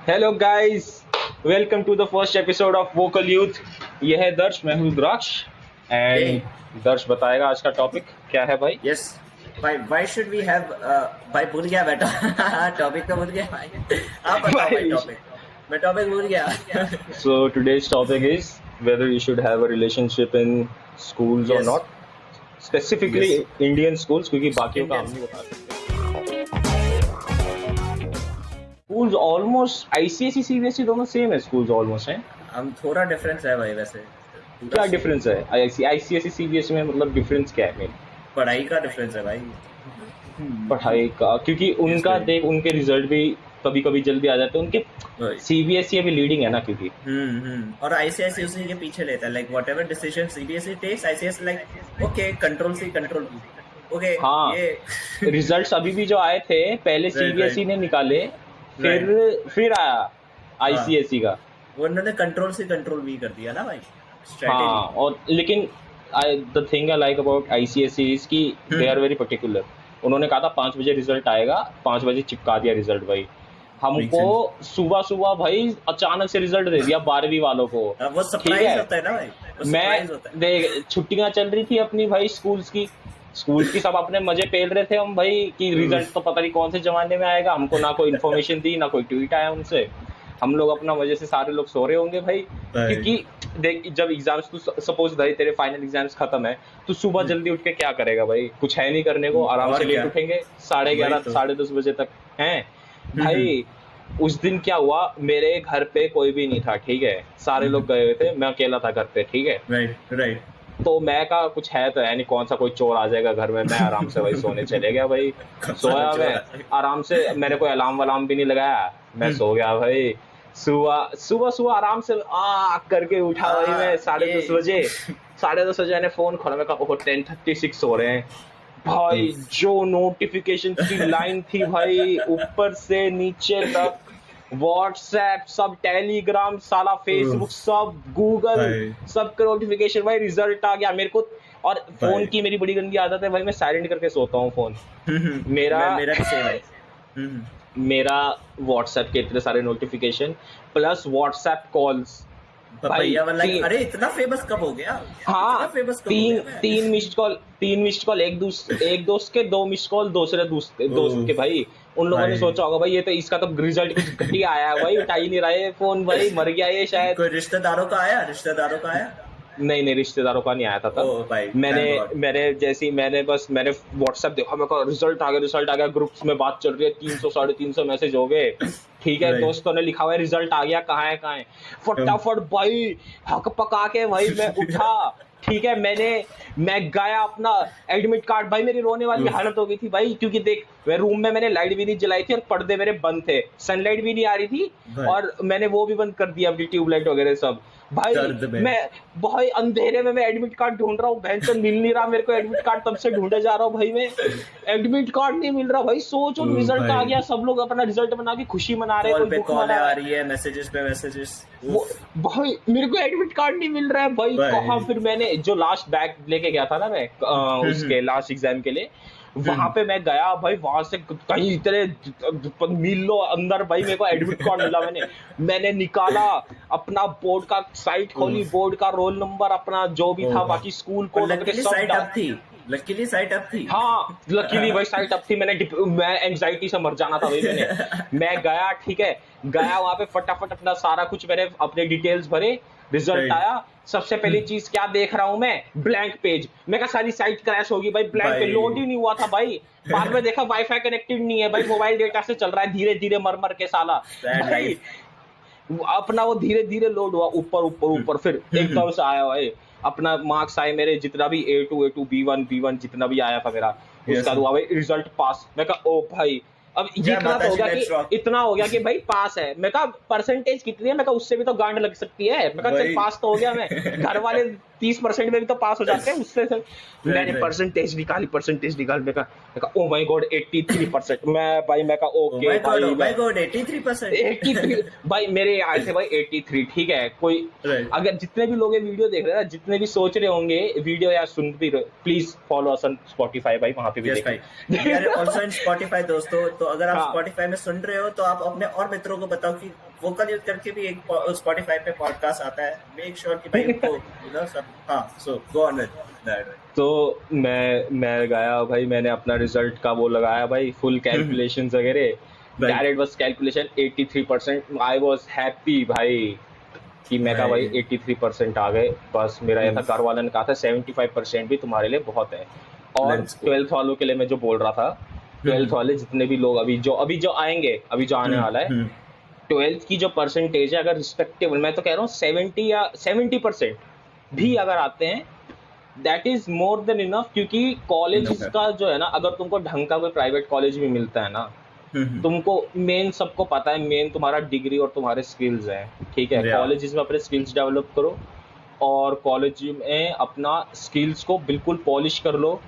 Hello guys, welcome to the first episode of vocal youth. ये है दर्श, मैं हूँ द्राक्ष। Hey, एंड दर्श बताएगा आज का टॉपिक क्या है भाई। yes. Why should we have भाई भूल गया मैं टॉपिक तो भूल गया भाई। आप बताओ भाई भाई, टॉपिक। मैं टॉपिक भूल गया। So today's topic is whether you should have a relationship in schools और Yes, not, specifically yes. Indian schools, क्योंकि बाकियों का हम Indians. नहीं बता सकते। स्कूल्स ऑलमोस्ट आईसीएसई सीबीएसई दोनों सेम है, स्कूल्स ऑलमोस्ट हैं। हम थोड़ा डिफरेंस है भाई वैसे। पूरा क्या सेम डिफरेंस है आईसीएसई सीबीएसई में, मतलब डिफरेंस क्या है? पढ़ाई का डिफरेंस है भाई। पढ़ाई का, क्योंकि Yes उनका भाई। देख, उनके रिजल्ट भी कभी कभी जल्दी आ जाते हैं उनके। भाई। सीबीएसई अभी लीडिंग है ना, क्योंकि और आईसीएसई उसी के पीछे लेता है like whatever decision CBSE takes ICSE like okay control C control B okay हाँ, ये रिजल्ट्स अभी भी जो आए थे पहले राइट सीबीएसई राइट ने निकाले, फिर राइट। फिर आया हाँ, आईसीएसई का। वो उन्होंने कंट्रोल से कंट्रोल भी कर दिया ना भाई। हाँ, स्ट्रेटेजी। और लेकिन the thing I like about ICSE is कि दे आर वेरी पर्टिकुलर। उन्होंने कहा था 5 बजे रिजल्ट आएगा, 5 बजे चिपका दिया रिजल्ट भाई। मेक हमको सेंस। सुबह सुबह भाई अचानक से रिजल्ट दे दिया 12वीं वालों को। वो ठीक सरप्राइज है, होता है ना भाई। वो मैं सरप्राइज होता है। देख, छुट्टियां चल रही थी अपनी भाई, स्कूल्स की सब अपने मजे पेल रहे थे हम भाई, कि रिजल्ट तो पता नहीं कौन से जमाने में आएगा। हमको ना कोई इन्फॉर्मेशन दी, ना कोई ट्वीट आया उनसे। हम लोग अपना मजे से सारे लोग सो रहे होंगे भाई, भाई। क्योंकि देख, जब एग्जाम्स, तू सपोज भाई तेरे फाइनल एग्जाम्स खत्म है, तो सुबह जल्दी उठ के क्या करेगा भाई? कुछ है नहीं करने को, आराम से और क्या। लेट उठेंगे 11:30 वही तो। 10:30 बजे तक हैं भाई। उस दिन क्या हुआ, मेरे घर पे कोई भी नहीं था, ठीक है, सारे लोग गए हुए थे, मैं अकेला था घर पे, ठीक है। Right right. तो मैं कहा कुछ है तो है नहीं, कौन सा कोई चोर आ जाएगा घर में। मैं आराम से भाई सोने चले गया भाई। सारा सोया मैं जोर आता है। आराम से, मैंने कोई अलार्म वलार्म भी नहीं लगाया, मैं सो गया भाई। सुबह सुबह सुबह आराम से करके उठा भाई मैं साढ़े ये दस बजे 10:30 बजे मैंने फोन खोला, मैं कहा ओहो 10:36 हो रहे हैं भाई। जो नोटिफिकेशन की लाइन थी भाई, ऊपर से नीचे तक, व्हाट्सएप सब, टेलीग्राम साला, फेसबुक सब, गूगल भाई सबका नोटिफिकेशन भाई। रिजल्ट आ गया मेरे को। और फोन भाई। की मेरी बड़ी गंदी आदत है भाई, मैं साइलेंट करके सोता हूँ फोन। मेरा मेरा भी सेम है। मेरा व्हाट्सएप के इतने सारे नोटिफिकेशन, प्लस व्हाट्सएप कॉल्स भाई। भैया वाला अरे इतना फेमस कब हो गया। इतना हाँ, फेमस कब हो तीन गया मैं। तीन मिस्ड कॉल, एक दोस्त के, 2 मिस्ड कॉल दूसरे दोस्त के भाई। उन लोगों ने भाई सोचा होगा भाई ये तो इसका तो रिजल्ट कुछ घटिया आया है भाई, उठा ही नहीं रहे फोन भाई, मर गया ये शायद। कोई रिश्तेदारों का आया। नहीं नहीं, रिश्तेदारों का नहीं आया था ओ तब। भाई मैंने थैंक गॉड। मैंने व्हाट्सएप देखा, मेरे को रिजल्ट आ गया, ग्रुप्स में बात चल रही है, 300 350 मैसेज हो गए। ठीक है, राइट। दोस्तों ने लिखा हुआ है रिजल्ट आ गया, कहाँ है। फटाफट भाई हक पका के भाई मैं उठा। ठीक है, मैं गया अपना एडमिट कार्ड भाई, मेरी रोने वाली हालत हो गई थी भाई, क्योंकि देख, मैं रूम में मैंने लाइट भी नहीं जलाई थी और पर्दे मेरे बंद थे, सनलाइट भी नहीं आ रही थी, भाई और मैंने वो भी बंद कर दिया अपनी ट्यूबलाइट वगैरह सब भाई। दर्द में। मैं भाई अंधेरे में मैं एडमिट कार्ड ढूंढ रहा हूँ, बहन से मिल नहीं रहा मेरे को एडमिट कार्ड, तब से ढूंढे जा रहा हूँ भाई मैं, एडमिट कार्ड नहीं मिल रहा भाई। सोचो, ओ रिजल्ट आ भाई गया, सब लोग अपना रिजल्ट बना के खुशी मना रहे हैं, कॉल कोई पे दुख कॉल मना आ रहा है। रही है मैसेजेस पे मैसेजेस। वो भाई मेरे को एडमिट कार्ड नहीं मिल रहा है भाई, कहाँ। भाई फिर मैंने जो लास्ट बैग लेके गया था ना मैं, उसके लास्ट एग्जाम के लिए, वहां पे मैं गया भाई, वहां से कहीं इतने मीलों अंदर भाई मेरे को एडमिट कार्ड मिला। मैंने निकाला, अपना बोर्ड का साइट खोली, बोर्ड का रोल नंबर अपना जो भी ओ था, भाई बाकी स्कूल और कोड वगैरह लकीली सब साइट डाल। अप थी। लकीली साइट अप थी। हाँ, लकीली भाई साइट अब थी। मैं एंजाइटी से मर जाना था भाई मैं गया, ठीक है, गया वहां पे, फटाफट अपना सारा कुछ मैंने अपने डिटेल्स भरे, रिजल्ट राइट। आया। सबसे पहली चीज क्या देख रहा हूं मैं, ब्लैंक पेज। मैं कहा सारी साइट क्रैश होगी भाई, ब्लैंक पे भाई लोड ही नहीं हुआ था भाई। बाद में देखा वाईफाई कनेक्टेड नहीं है भाई, मोबाइल डेटा से चल रहा है, धीरे धीरे मर के साला सैड भाई। लाइफ। अपना वो धीरे धीरे लोड हुआ, ऊपर फिर एकदम से आया भाई अपना मार्क्स आए मेरे, जितना भी A2 B1 जितना भी आया था मेरा, यस उसका हुआ भाई रिजल्ट पास। मैं कहा ओ भाई, अब ये जय इतना माता तो हो जी गया लेट्स रॉक। कि इतना हो गया कि भाई पास है। मैं कहा परसेंटेज कितनी है, मैं कहा उससे भी तो गांड लग सकती है। मैं कहा चल भाई पास तो हो गया मैं, घर वाले 30% में भी तो पास हो जाते हैं उससे। राइट मैंने राइट। परसेंटेज निकाल। मैं कहा ओ माय गॉड 83%। मैं कहा ओ ओके माय गॉड, भाई ओ माय गॉड, 83%। 83 भाई मेरे आए थे भाई 83। ठीक है कोई राइट। अगर जितने भी लोग ये वीडियो देख रहे हैं ना, जितने भी सोच रहे होंगे वीडियो या सुन भी रहे, please follow us on Spotify भाई, वहां पे भी यस भाई, we are also in Spotify दोस्तों। तो अगर आप हाँ स्पॉटिफाई में सुन रहे हो तो आप अपने और मित्रों को बताओ कि वोकल यूज करके भी एक स्पॉटिफाई पे पॉडकास्ट आता है। मेक श्योर कि भाई उनको सब। हाँ, सो गो ऑन विद दैट। तो मैं गया भाई, मैंने अपना रिजल्ट का वो लगाया भाई, फुल कैलकुलेशंस वगैरह, राइट। डायरेक्ट बस कैलकुलेशन 83%। आई वाज हैप्पी भाई कि मैं कहा भाई भाई 83% आ गए बस। मेरा ये था, घर वालों ने कहा था 75% भी तुम्हारे लिए बहुत है। और लेट्स गो। 12th वालों के लिए मैं जो बोल रहा था, 12th वाले जितने भी लोग अभी जो आएंगे, अभी जो आने वाला है, 12th की जो परसेंटेज है, अगर रिस्पेक्टेबल, मैं तो कह रहा हूँ 70 या 70% भी अगर आते हैं, that is more than enough. क्योंकि कॉलेज का जो है ना, अगर तुमको ढंग का कोई प्राइवेट कॉलेज भी मिलता है ना, तुमको मेन सबको पता है, मेन तुम्हारा डिग्री और तुम्हारे स्किल्स हैं। ठीक है, Yeah. कॉलेज में अपने स्किल्स डेवलप करो, और कॉलेज में अपना स्किल्स को बिल्कुल पॉलिश कर लो।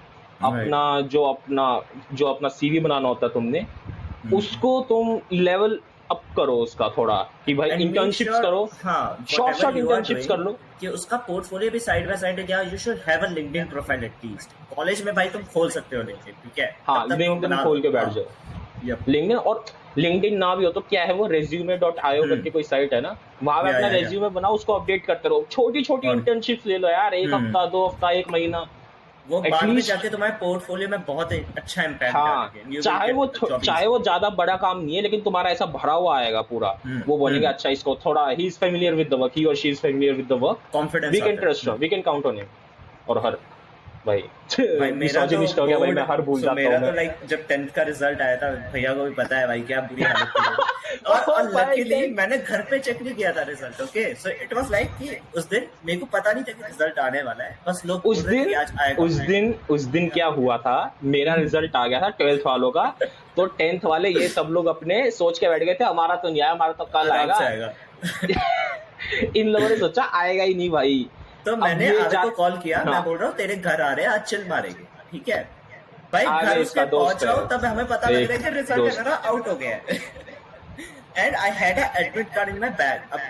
अपना जो अपना सीवी बनाना होता है तुमने, उसको तुम लेवल अप करो उसका थोड़ा, कि भाई And make इंटर्नशिप्स sure, करो, हाँ, short whatever you are internships doing, कर लो। कि उसका पोर्टफोलियो भी साइड बाय साइड है। क्या you should have a LinkedIn profile at least. College में भाई तुम खोल सकते हो लिंक्डइन, ठीक है? हाँ, तब तक तुम लिंक्डइन बना खोल के लो। बैठ हाँ, जाओ। yep. लिंक्डइन, और लिंक्डइन ना भी हो तो क्या है वो resume.io करके कोई साइट है ना, वहां पे Yeah, अपना yeah, yeah. रेज्यूमे बनाओ, उसको अपडेट करते रहो। छोटी छोटी और- इंटर्नशिप्स ले लो यार, एक हफ्ता, 2 हफ्ता, 1 महीना, वो At बाद में least- जाके तुम्हारे पोर्टफोलियो में बहुत अच्छा इम्पैक्ट हाँ, चाहे वो ज्यादा बड़ा काम नहीं है, लेकिन तुम्हारा ऐसा भरा हुआ आएगा पूरा, वो बोलेगा अच्छा इसको थोड़ा, he is familiar with the work, he or she is familiar with the work, confidence we can trust, we can count on him. और हर भाई भाई मेरा तो मिसोजिनिस्ट हो गया भाई, मैं हर भूल जाता मेरा हूँ तो लाइक जब 10th का रिजल्ट आया था, भैया को भी पता है भाई क्या बुरी हालत थी। और लकीली मैंने घर पे चेक नहीं किया था result. Okay, so it was like कि उस दिन मेरे को पता नहीं था कि रिजल्ट आने वाला है, बस लोग उस दिन क्या हुआ था, मेरा रिजल्ट आ गया था 12th वालों का, तो 10th वाले ये सब लोग अपने सोच के बैठ गए थे, हमारा तो नहीं आया, हमारा तो कल आएगा। इन लोगों ने सोचा आएगा ही नहीं भाई। तो मैंने आगे को कॉल किया, मैं बोल रहा हूँ तेरे घर आ रहे हैं, आज चिल मारेंगे, ठीक है भाई। घर उसके पहुंच रहा हूँ, तब हमें पता लग रहा है कि रिजल्ट मेरा आउट हो गया है। And I had admit card in my bag. अब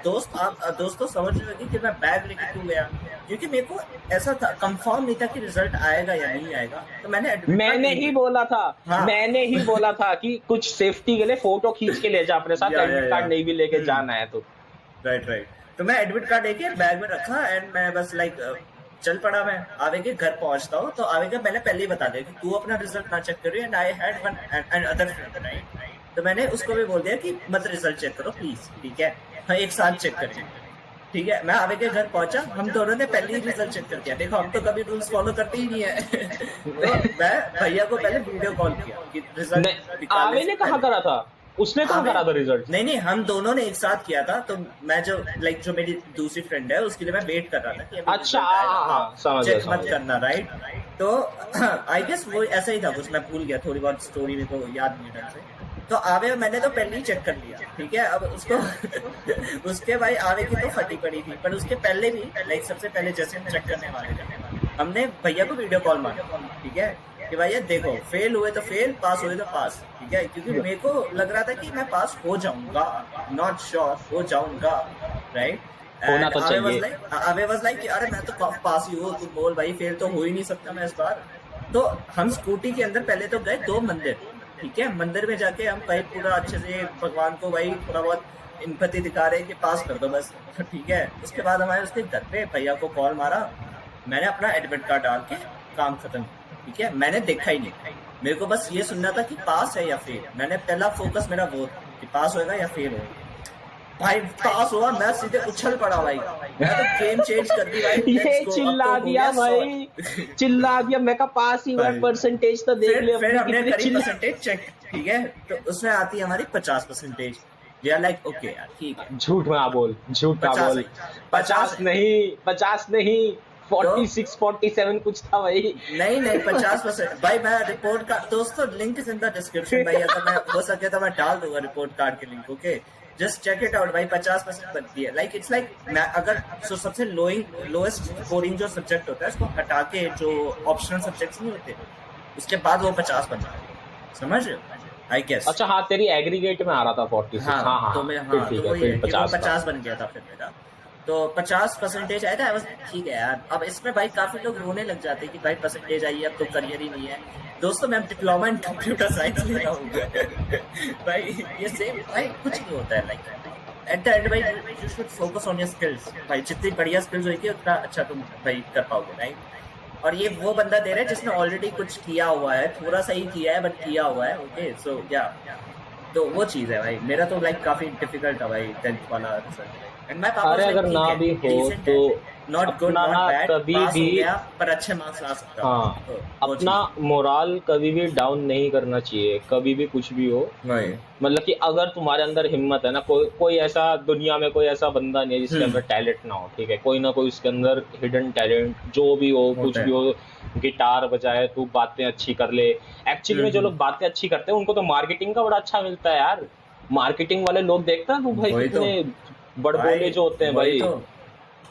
दोस्तों समझ रहे होंगे कि मैं बैग लेके क्यों गया, क्योंकि मेरे को ऐसा था, कंफर्म नहीं था कि रिजल्ट आएगा या नहीं आएगा। तो मैंने ही बोला था, मैंने ही बोला था कि कुछ सेफ्टी के लिए फोटो खींच के ले जा अपने साथ, एडमिट कार्ड नहीं भी लेके जाना है तो। राइट। तो मैं एडमिट कार्ड लेके बैग में रखा, एंड मैं बस लाइक चल पड़ा। मैं आवे के घर पहुंचता हूँ तो आवे का मैंने पहले ही बता दिया कि तू अपना रिजल्ट ना चेक करिए, and I had one and other friend, right. तो मैंने उसको भी बोल दिया कि मत रिजल्ट चेक करो प्लीज, ठीक है, हाँ एक साथ चेक करें, ठीक है। मैं आवे के घर पहुंचा, हम दोनों ने पहले ही रिजल्ट चेक कर दिया। देखो हम तो कभी रूल्स फॉलो करते ही नहीं है। तो मैं भैया को पहले वीडियो कॉल किया कि रिजल्ट आवे ने कहाँ करा था, उसने कहाँ करा था रिजल्ट? नहीं, हम दोनों ने एक साथ किया था। तो मैं जो मेरी दूसरी फ्रेंड है उसके लिए मैं वेट कर रहा था कि अच्छा चेक मत करना, राइट। तो आई गेस वो ऐसा ही था कुछ, मैं भूल गया, थोड़ी बहुत स्टोरी मेरे को याद नहीं ढंग से। तो आवे मैंने तो पहले ही चेक कर लिया, ठीक है। अब उसको उसके भाई आवे की तो फटी पड़ी थी, पर उसके पहले भी लाइक सबसे पहले जैसे हम चेक करने वाले थे, हमने भैया को वीडियो कॉल मारा, ठीक है, कि भैया देखो फेल हुए तो फेल, पास हुए तो पास, ठीक है। क्योंकि मेरे को लग रहा था कि मैं पास हो जाऊंगा, नॉट श्योर हो जाऊंगा, राइट। होना तो चाहिए। आवे वाज लाइक अरे मैं तो पास ही हूँ, तू बोल भाई, फेल तो हो ही नहीं सकता मैं इस बार। तो हम स्कूटी के अंदर पहले तो गए 2 मंदिर, ठीक है। मंदिर में जाके हम भाई पूरा अच्छे से भगवान को भाई थोड़ा बहुत इम्पति दिखा रहे हैं कि पास कर दो बस, ठीक है। उसके बाद हमारे उसके घर पे भैया को कॉल मारा, मैंने अपना एडमिट कार्ड डाल के काम खत्म, ठीक है। मैंने देखा ही नहीं, मेरे को बस ये सुनना था कि पास है या फेल। मैंने पहला फोकस मेरा वो था कि पास होएगा या फेल होगा। भाई पास हुआ, मैं सीधे उछल पड़ा भाई, मैं तो गेम चेंज कर दी भाई। ये चिल्ला दिया भाई, चिल्ला दिया, मैं का पास ही हुआ, परसेंटेज तो देख ले। फिर हमने करी परसेंटेज चेक, ठीक है। तो उसमें आती है हमारी 50%। वी आर लाइक ओके यार ठीक है। झूठ ना बोल, 50 नहीं 46 47 कुछ था भाई। नहीं 50%। भाई मैं रिपोर्ट कार्ड, दोस्तों link is in the description भाई, अगर मैं हो सके तो मैं डाल दूंगा रिपोर्ट कार्ड के link, okay. Just check it out भाई, 50% बनती है। लाइक इट्स लाइक मैं अगर सबसे लोएस्ट स्कोरिंग जो सब्जेक्ट होता है उसको हटा के जो ऑप्शनल सब्जेक्ट्स नहीं होते उसके बाद वो 50 बन रहा है, समझ रहे हो, आई गेस। अच्छा हाँ, तेरी एग्रीगेट में आ रहा था 46। हाँ हाँ हाँ तो हाँ, मैं, फिर हाँ ठीक तो है, वही फिर है कि वो 50 था। 50 बन गया था फिर मेरा। तो 50% आया था बस, ठीक है यार। अब इसमें भाई काफी लोग रोने लग जाते हैं कि भाई परसेंटेज आई है, अब तो करियर ही नहीं है। दोस्तों मैं डिप्लोमा इन कंप्यूटर साइंस ले रहा हूँ भाई ये सेम भाई कुछ नहीं होता है, लाइक एट द एंड भाई you should focus on your skills भाई, जितनी बढ़िया स्किल्स होगी उतना अच्छा तुम भाई कर पाओगे, राइट। और ये वो बंदा दे रहा है जिसने ऑलरेडी कुछ किया हुआ है, थोड़ा सा ही किया है बट किया हुआ है, ओके सो या। तो वो चीज है भाई, मेरा तो लाइक काफी डिफिकल्ट था भाई 10th वाला रिजल्ट, एंड माय पापा अरे वाज लाइक अगर ठीक ना है, भी हो डिसेंट तो है, नॉट गुड अपना नॉट ना बैड, कभी पास भी, हो गया पर अच्छे मार्क्स ला सकता था। हाँ, तो वो अपना चीज मोराल कभी भी डाउन नहीं करना चाहिए, कभी भी कुछ भी हो। वही। मतलब कि अगर तुम्हारे अंदर हिम्मत है ना, कोई कोई ऐसा दुनिया में कोई ऐसा बंदा नहीं है जिसके अंदर टैलेंट ना हो, ठीक है, कोई ना कोई उसके अंदर हिडन टैलेंट जो भी हो, कुछ होता भी है। हो, गिटार बजाए, तू बातें अच्छी कर ले। एक्चुअली में जो लोग बातें अच्छी करते हैं उनको तो मार्केटिंग का बड़ा अच्छा मिलता है यार। मार्केटिंग वाले लोग देखता है तू भाई, वही तो कितने बड़बोले भाई, जो होते हैं वही भाई। तो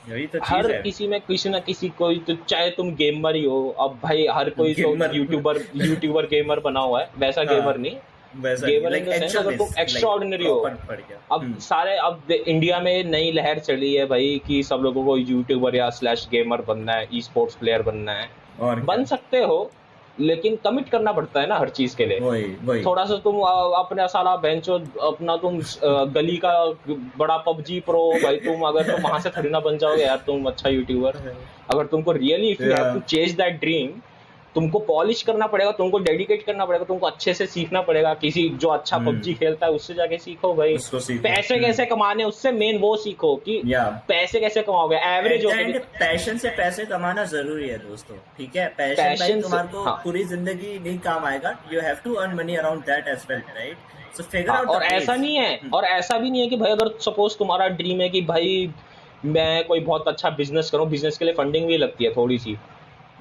यही तो चीज हर है। किसी में किसी ना किसी, कोई तो चाहे तुम गेमर ही हो, अब भाई हर कोई तो गेमर यूट्यूबर गेमर बना हुआ है, वैसा गेमर हाँ नहीं। वैसा नहीं, gamer in like the sense actual अगर तुम में, लाइक एक्स्ट्राऑर्डिनरी हो। प्रॉपर पड़ गया। अब सारे, अब इंडिया में नई लहर चली है भाई कि सब लोगों को यूट्यूबर या स्लैश गेमर बनना है, ई स्पोर्ट्स प्लेयर बनना है। और बन क्या, सकते हो, लेकिन कमिट करना पड़ता है ना हर चीज के लिए। वही वही थोड़ा सा तुम अपने साला बेंचो, अपना तुम गली का बड़ा पबजी प्रो भाई, तुम अगर तुम वहां से थोड़ी ना बन जाओगे यार तुम अच्छा यूट्यूबर। अगर तुमको really if you have to या चेज दैट ड्रीम, तुमको पॉलिश करना पड़ेगा, तुमको डेडिकेट करना पड़ेगा, तुमको अच्छे से सीखना पड़ेगा, किसी जो अच्छा पबजी खेलता है उससे जाके सीखो भाई। उसको सीखो। पैसे कैसे कमाने, उससे मेन वो सीखो कि या पैसे कैसे कमाओगे, एवरेज एट द होके एंड पैशन से पैसे कमाना जरूरी है दोस्तों, ठीक है। पैशन भाई पैशन से। तुम्हारे को हाँ पूरी जिंदगी नहीं काम आएगा, you have to earn money around that as well, right. So figure हाँ, आउट और द ऐसा वेज। नहीं है, और ऐसा भी नहीं है कि भाई अगर सपोज तुम्हारा ड्रीम है कि भाई मैं कोई बहुत अच्छा बिजनेस करूं, बिजनेस के लिए फंडिंग भी लगती है थोड़ी सी।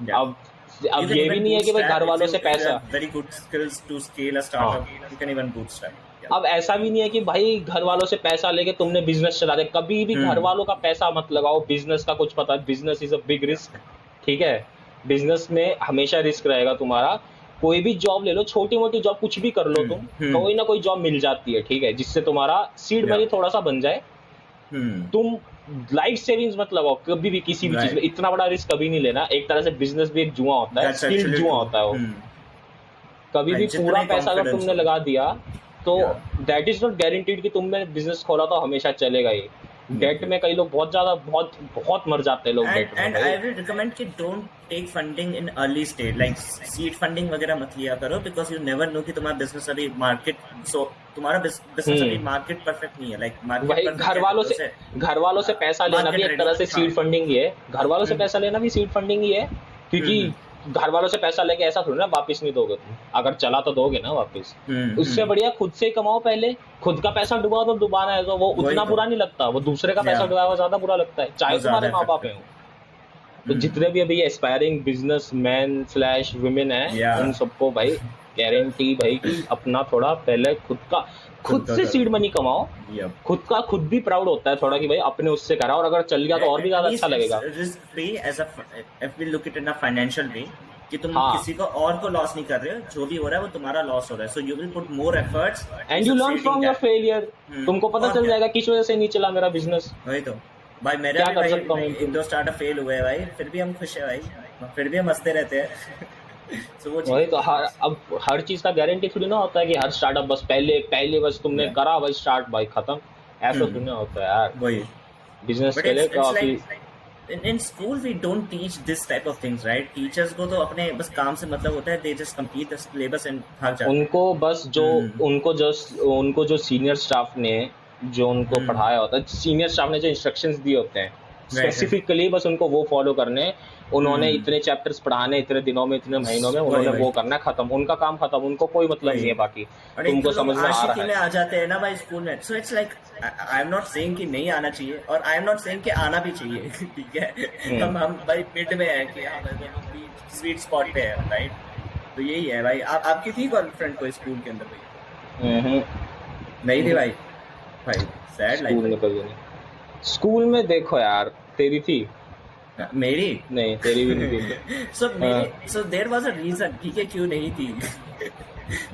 या अब you अब can ये भी even नहीं है कि भाई bootstrap घर if वालों you से if you पैसा, have very good skills to scale a हाँ, startup, you can even bootstrap, yeah। अब ऐसा भी नहीं है कि भाई घर वालों से पैसा लेके तुमने बिजनेस चला दे, कभी भी घर वालों का पैसा मत लगाओ बिजनेस का। कुछ पता है, business is a big risk, ठीक है। बिजनेस में हमेशा रिस्क रहेगा तुम्हारा। कोई भी जॉब ले लो, छोटी मोटी जॉब कुछ भी कर लो तुम, कोई ना कोई जॉब मिल जाती है, ठीक है, जिससे तुम्हारा सीड मनी yeah थोड़ा सा बन जाए। तुम लाइफ सेविंग्स मत लगाओ कभी भी किसी भी चीज में, right, इतना बड़ा रिस्क कभी नहीं लेना। एक तरह से बिजनेस भी एक जुआ होता है, that's स्किल्ड actually जुआ true। होता है वो। कभी भी भाई पूरा जितने पैसा अगर कॉन्फिडेंस तुमने हो, लगा दिया तो yeah that is not guaranteed कि तुमने बिजनेस खोला तो हमेशा चलेगा ही। डेट में कई लोग बहुत ज्यादा, बहुत बहुत मर जाते हैं लोग डेट में and भाई। I will recommend कि don't take funding in early stage, like seed funding वगैरह मत लिया करो, because you never know कि तुम्हारा business अभी market, so तुम्हारा business अभी market perfect नहीं है, like market वही perfect घर है वालों तो से, घर वालों से पैसा लेना भी market एक तरह ready, से सीड फंडिंग ही है। घर वालों से पैसा लेना भी सीड फंडिंग ही है, क्योंकि घर वालों से पैसा लेके ऐसा थोड़ी ना वापस नहीं दोगे तुम, अगर चला तो दोगे ना वापस। उससे बढ़िया खुद से कमाओ पहले, खुद का पैसा डुबाओ तो डुबाना है तो वो वही उतना तो बुरा नहीं लगता, वो दूसरे का पैसा yeah डुबाया हुआ ज्यादा बुरा लगता है, चाहे वो ज्यादा तुम्हारे माँ बाप effective, हैं। तो जितने भी अभी aspiring business man slash women है, yeah उन सबको भाई गारंटी भाई कि अपना थोड़ा पहले खुद का से करो, सीड मनी कमाओ। yep खुद भी प्राउड होता है थोड़ा कि भाई अपने उससे करा, और अगर चल गया तो और भी ज्यादा अच्छा लगेगा। Risk free as a, if we look it in a financial way, कि तुम हाँ, किसी को और को लॉस नहीं कर रहे हो, जो भी हो रहा है वो तुम्हारा लॉस हो रहा है, so you will put more efforts and you learn from your failure. तुमको पता और चल क्या, जाएगा किस वजह से नहीं चला मेरा बिजनेस, वही तो भाई। मेरा क्या भी कर भाई सकता हूँ एक दो स्टार्टअप फेल हुए हैं भाई, फिर भी हम खुश है भाई, फिर भी हम हंसते रहते हैं सो वो वही तो। अब हर चीज का गारंटी थोड़ी ना होता है कि हर स्टार्टअप बस पहले बस तुमने Yeah, करा बस स्टार्ट भाई खत्म, ऐसा थोड़ी ना होता है यार। वही। बिजनेस बट के लिए इट्स काफी, like in school we don't teach this type of things, right? Teachers को तो अपने बस काम से मतलब होता है, they just complete the syllabus and भाग जाते हैं। उनको बस जो उनको जो सीनियर स्टाफ ने जो उनको पढ़ाया होता है, सीनियर स्टाफ ने जो इंस्ट्रक्शंस दिए होते हैं स्पेसिफिकली, बस उनको वो फॉलो करने। उन्होंने इतने चैप्टर्स पढ़ाने, इतने दिनों में, इतने महीनों में, उन्होंने वो करना, खत्म, उनका काम खत्म, उनको कोई मतलब नहीं है बाकी। और एक तुमको तो लोग समझ में आ आशिकी रहा में है। आ जाते हैं ना भाई स्कूल में, so it's like I am not saying कि नहीं आना चाहिए, और आई एम नॉट सेइंग कि आना भी चाहिए ठीक है। हम भाई मिड में है कि हाँ भाई दोनों भी स्वीट स्पॉट पे है, राइट। तो यही है भाई। आपकी थी गर्लफ्रेंड कोई स्कूल के अंदर भाई? नहीं थी भाई, भाई सैड स्कूल में लाइफ। कभी नहीं। स्कूल में देखो यार, तेरी थी मेरी नहीं तेरी भी नहीं थी। सो हाँ। मेरी so there was a reason, ठीक है, क्यों नहीं थी। हम्म।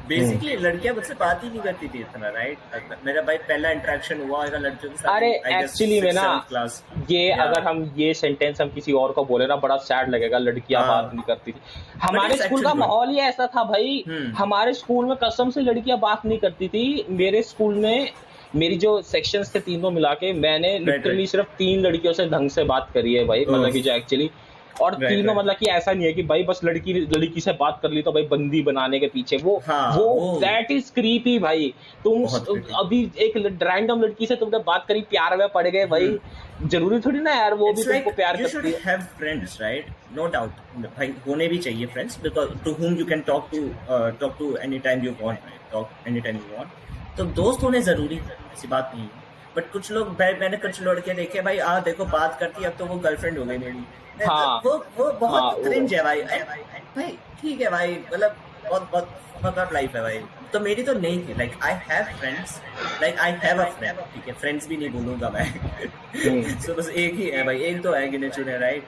बेसिकली लड़कियां मुझसे बात ही नहीं करती थी इतना, राइट। मेरा भाई पहला इंटरेक्शन हुआ होगा लड़कियों के साथ अरे इन आई गेस एक्चुअली में सिक्स ना, सेवन्थ क्लास। ये या अगर हम ये सेंटेंस हम किसी और को बोले ना, बड़ा सैड लगेगा, लड़कियां बात नहीं हाँ, करती थी। बट हमारे इट्स स्कूल एक्चुअली का गुड। माहौल ही ऐसा था भाई। हमारे स्कूल में कसम से लड़कियां बात नहीं करती थी। मेरे स्कूल में मेरी जो सेक्शंस थे तीनों मिला के, मैंने राइट लिटरली राइट। सिर्फ 3 लड़कियों से ढंग से बात करी है भाई, मतलब कि जो एक्चुअली, और राइट तीनों राइट। मतलब कि ऐसा नहीं है कि भाई बस लड़की लड़की से बात कर ली तो भाई बंदी बनाने के पीछे हाँ वो वो दैट इज क्रीपी भाई। तुम बहुत क्रिटिक। अभी एक रैंडम लड़की से तुमने बात करी, प्यार में पड़ गए भाई, जरूरी थोड़ी ना यार वो भी इट्स तुमको लाइक प्यार यू शुड करती है। Have friends, right, no doubt भाई, होने भी चाहिए friends, because to whom you can talk to any time you want, right, talk any time you want. तो दोस्त होने जरूरी है, ऐसी बात नहीं है। बट कुछ लोग भाई, मैंने कुछ लड़के देखे भाई, देखो बात करती है, अब तो वो गर्लफ्रेंड हो गई मेरी। हाँ वो हाँ बहुत क्रिंज है भाई। भाई ठीक है भाई, मतलब बहुत बहुत फकअप लाइफ है भाई। तो मेरी तो नहीं थी, like I have friends, like I have a friend, ठीक है, फ्रेंड्स भी नहीं बोलूंगा मैं। हम्म। सो बस एक ही है भाई, एक तो है गिने चुने, राइट।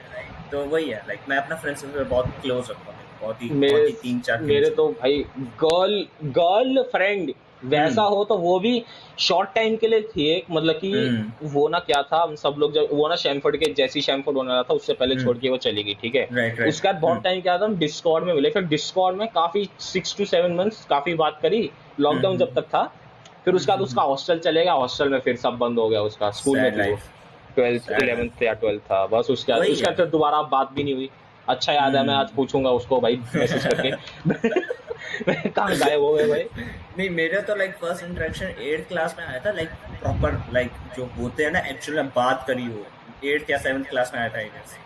तो वही है, लाइक मैं अपना फ्रेंड्स से बहुत क्लोज रखता हूँ, मेरे बहुत ही 3-4 मेरे फ्रेंड्स तो भाई गर्ल गर्ल फ्रेंड वैसा हम्म हो तो वो भी शॉर्ट टाइम के लिए थी एक, मतलब कि हम्म वो ना क्या था, हम सब लोग जब वो ना शैमफोर्ड के, जैसी शैमफोर्ड होने वाला था उससे पहले छोड़ के वो चली गई, ठीक है। Right right. उसके बाद बहुत टाइम क्या था, हम डिस्कॉर्ड में मिले, फिर डिस्कॉर्ड में काफी 6 to 7 months काफी बात करी, लॉकडाउन जब तक था। फिर उसके बाद उसका हॉस्टल चले गया, हॉस्टल में फिर सब बंद हो गया उसका, स्कूल में सैड थी वो, life, 12th sad life. 11th या 12th था बस। वही उसके है। बाद फिर दोबारा बात भी नहीं हुई। अच्छा याद है, मैं आज हम्म। पूछूंगा उसको भाई मैसेज करके। कहाँ गायब हो गए भाई। नहीं, मेरा तो like first interaction 8th class में आया था, लाइक प्रॉपर, लाइक जो होते हैं ना एक्चुअली में बात करी हो, 8th या 7th क्लास में आया था, आई गेस,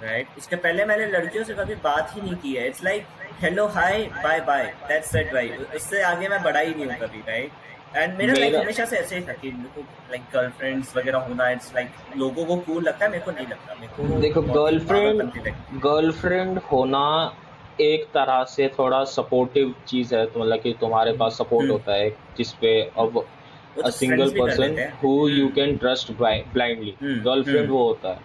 राइट। उसके पहले मैंने लड़कियों से कभी बात ही नहीं की है। It's like hello hi bye bye, that's it भाई, उससे आगे मैं बढ़ा ही नहीं हूँ कभी, राइट। एंड मेरा लाइक मेरा हमेशा से ऐसे ही था कि मेरे को लाइक गर्लफ्रेंड्स वगैरह होना, इट्स लाइक लोगों को कूल लगता है, मेरे को नहीं लगता, मेरे को देखो, बहुत ही पागलपंती लगती गर्लफ्रेंड होना एक तरह से थोड़ा सपोर्टिव चीज है, तो मतलब कि तुम्हारे है। पास सपोर्ट होता है जिसपे अब वो अ तो सिंगल फ्रेंड्स भी कर पर्सन देते हैं। Who you can trust blindly. Girlfriend hmm. वो होता है।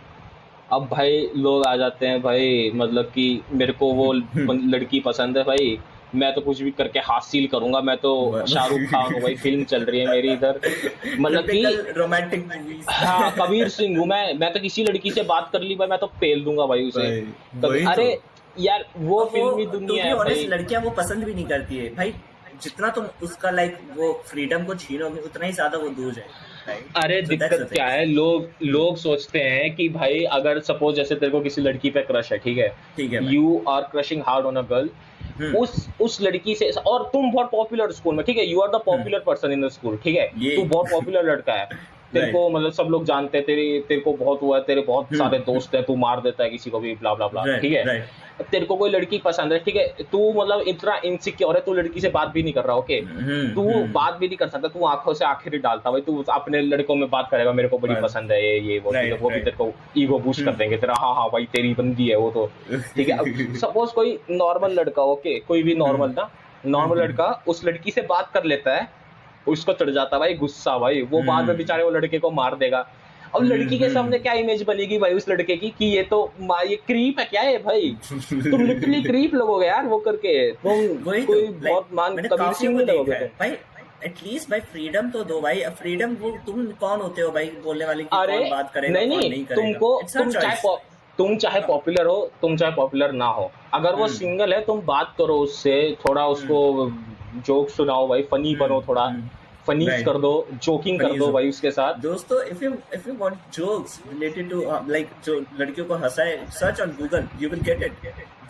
अब भाई लोग आ जाते हैं भाई, मतलब कि मेरे को वो लड़की पसंद है भाई, मैं तो कुछ भी करके हासिल करूंगा, मैं तो शाहरुख खान हूँ भाई, फिल्म चल रही है मेरी इधर, मतलब कि टिपिकल रोमांटिक मूवीज। हाँ कबीर सिंह हूँ मैं तो किसी लड़की से बात कर ली भाई, मैं तो पेल दूंगा भाई उसे। भाई कभी वही तो। अरे यार वो और वो फिल्मी टू दुनिया बी है ऑनेस्ट भाई। लड़कियां वो पसंद भी नहीं करती है भाई। जितना तुम उसका लाइक वो फ्रीडम को छीनोगे उतना ही ज्यादा वो दूर जाएगी, राइट। अरे सो दैट्स दिक्कत द क्या है, लोग थिंग। लोग सोचते हैं कि भाई अगर सपोज जैसे तेरे को किसी लड़की पे क्रश है, ठीक है, ठीक है भाई। You are crushing hard on a girl, hmm उस लड़की से, और तुम बहुत पॉपुलर स्कूल में, ठीक है, you are the hmm. Popular person in the school, ठीक है, ये तू बहुत पॉपुलर लड़का है, तेरे राइट को मतलब सब लोग जानते हैं, तेरे को बहुत हुआ है, तेरे बहुत सारे हम्म। दोस्त हैं, तू मार देता है किसी को भी, ब्ला ब्ला ब्ला, ठीक राइट है। राइट। तेरे को कोई लड़की पसंद है, ठीक है, तू मतलब इतना इनसिक्योर है, तू लड़की से बात भी नहीं कर रहा, ओके, तू बात भी नहीं कर सकता, तू आंखों से आंखें नहीं डालता भाई, तू अपने लड़कों में बात करेगा, मेरे को बड़ी पसंद है ये वो, ठीक है, राइट वो भी राइट। तेरे को ईगो बूस्ट कर देंगे तेरा, हाँ हाँ भाई तेरी बंदी है वो तो, ठीक है। अब सपोज कोई नॉर्मल लड़का, ओके, कोई भी नॉर्मल ना, नॉर्मल लड़का उस लड़की से बात कर लेता है, उसको चढ़ जाता है भाई गुस्सा भाई, वो बाद में बेचारे वो लड़के को मार देगा। अब लड़की के सामने क्या इमेज बनेगी भाई उस लड़के की, कि ये तो ये क्रीप है क्या है भाई, तुम लिटरली क्रीप लगोगे यार वो करके, तुम वही तो कोई लाइक बहुत मान मैंने कबीर काफियों सिंह को नहीं देखा लगोगे है तुम। भाई। एटलीस्ट भाई फ्रीडम तो दो भाई। फ्रीडम वो तुम कौन होते हो भाई बोलने वाले कि अरे कौन बात करेगा नहीं कौन नहीं, नहीं करेगा। तुमको इट्स अ चॉइस। तुम चाहे पॉपुलर हो, तुम चाहे पॉपुलर ना हो, अगर वो हम्म सिंगल है तुम बात करो उससे, थोड़ा उसको जोक सुनाओ भाई, फनी बनो थोड़ा, फनीज राइट। कर दो, जोकिंग कर दो भाई उसके साथ। दोस्तों if you want jokes related to like जो लड़कियों को हंसाए, search on Google, you will get it.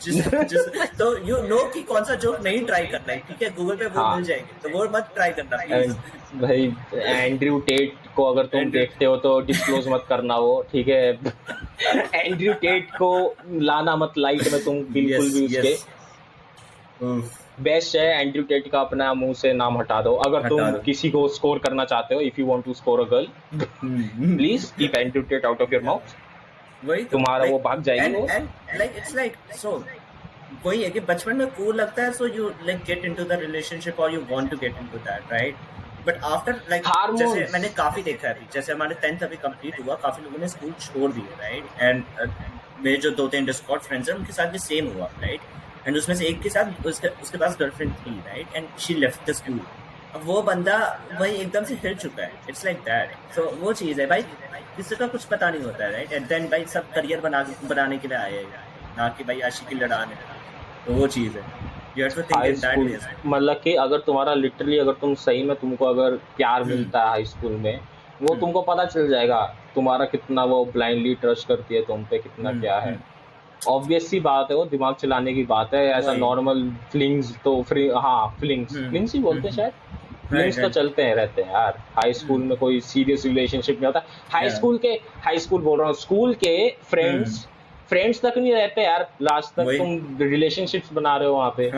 जिस जिस तो यू नो कि कौन सा जोक नहीं ट्राई करना है, ठीक है, गूगल पे वो हाँ मिल जाएंगे, तो वो मत ट्राई करना एंड प्लीज। भाई एंड्रयू टेट को अगर तुम एंड्रयू देखते हो तो डिस्क्लोज मत करना वो, ठीक है। एंड्रयू टेट को लाना मत लाइट में तुम बिल्कुल यस भी उसके। यस। बेस्ट है एंड्रयू टेट का अपना मुंह से नाम हटा दो, अगर हटा तुम दो। किसी को स्कोर करना चाहते हो, if you want to score a girl, please keep Andrew Tate out of your mouth, वही तो तुम्हारा वो भाग जाएगी वो। And like it's like so वही है कि बचपन में कूल लगता है, so you like get into the relationship और you want to get into that, right. But after like जैसे हार्मोन्स। मैंने काफी देखा है अभी, जैसे हमारे 10th अभी कंप्लीट हुआ, काफी लोगों ने स्कूल छोड़ दिए, राइट। एंड मेरे जो 2-3 डिस्कॉर्ड फ्रेंड्स हैं उनके साथ भी सेम हुआ, राइट? एंड उसमें से एक के साथ उसके उसके पास गर्लफ्रेंड थी, right? And she left the school. अब वो बंदा भाई एकदम से हिल चुका है, इट्स लाइक दैट। सो वो चीज़ है भाई, किसी का कुछ पता नहीं होता है, राइट? एंड देन भाई सब करियर बनाने के लिए आए हैं, ना कि भाई आशिकी लड़ाने। तो वो चीज़ है, you have to think high in that school way. मतलब कि अगर तुम्हारा लिटरली अगर तुम सही में तुमको अगर प्यार मिलता है हाई स्कूल में, वो तुमको पता चल जाएगा तुम्हारा कितना वो ब्लाइंडली ट्रस्ट करती है तुम पे, कितना क्या है। ऑब्वियस सी बात है, वो दिमाग चलाने की बात है। ऐसा वही। नॉर्मल फ्लिंग्स तो फ्लिंग्स फ्लिंग्स ही बोलते हैं शायद, फ्लिंग्स तो राइट। चलते हैं रहते हैं यार। हाई स्कूल में कोई सीरियस रिलेशनशिप नहीं होता। हाई स्कूल बोल रहा हूँ, स्कूल के फ्रेंड्स फ्रेंड्स तक नहीं रहते यार, लास्ट तक वही। तुम रिलेशनशिप्स बना रहे हो वहाँ पे।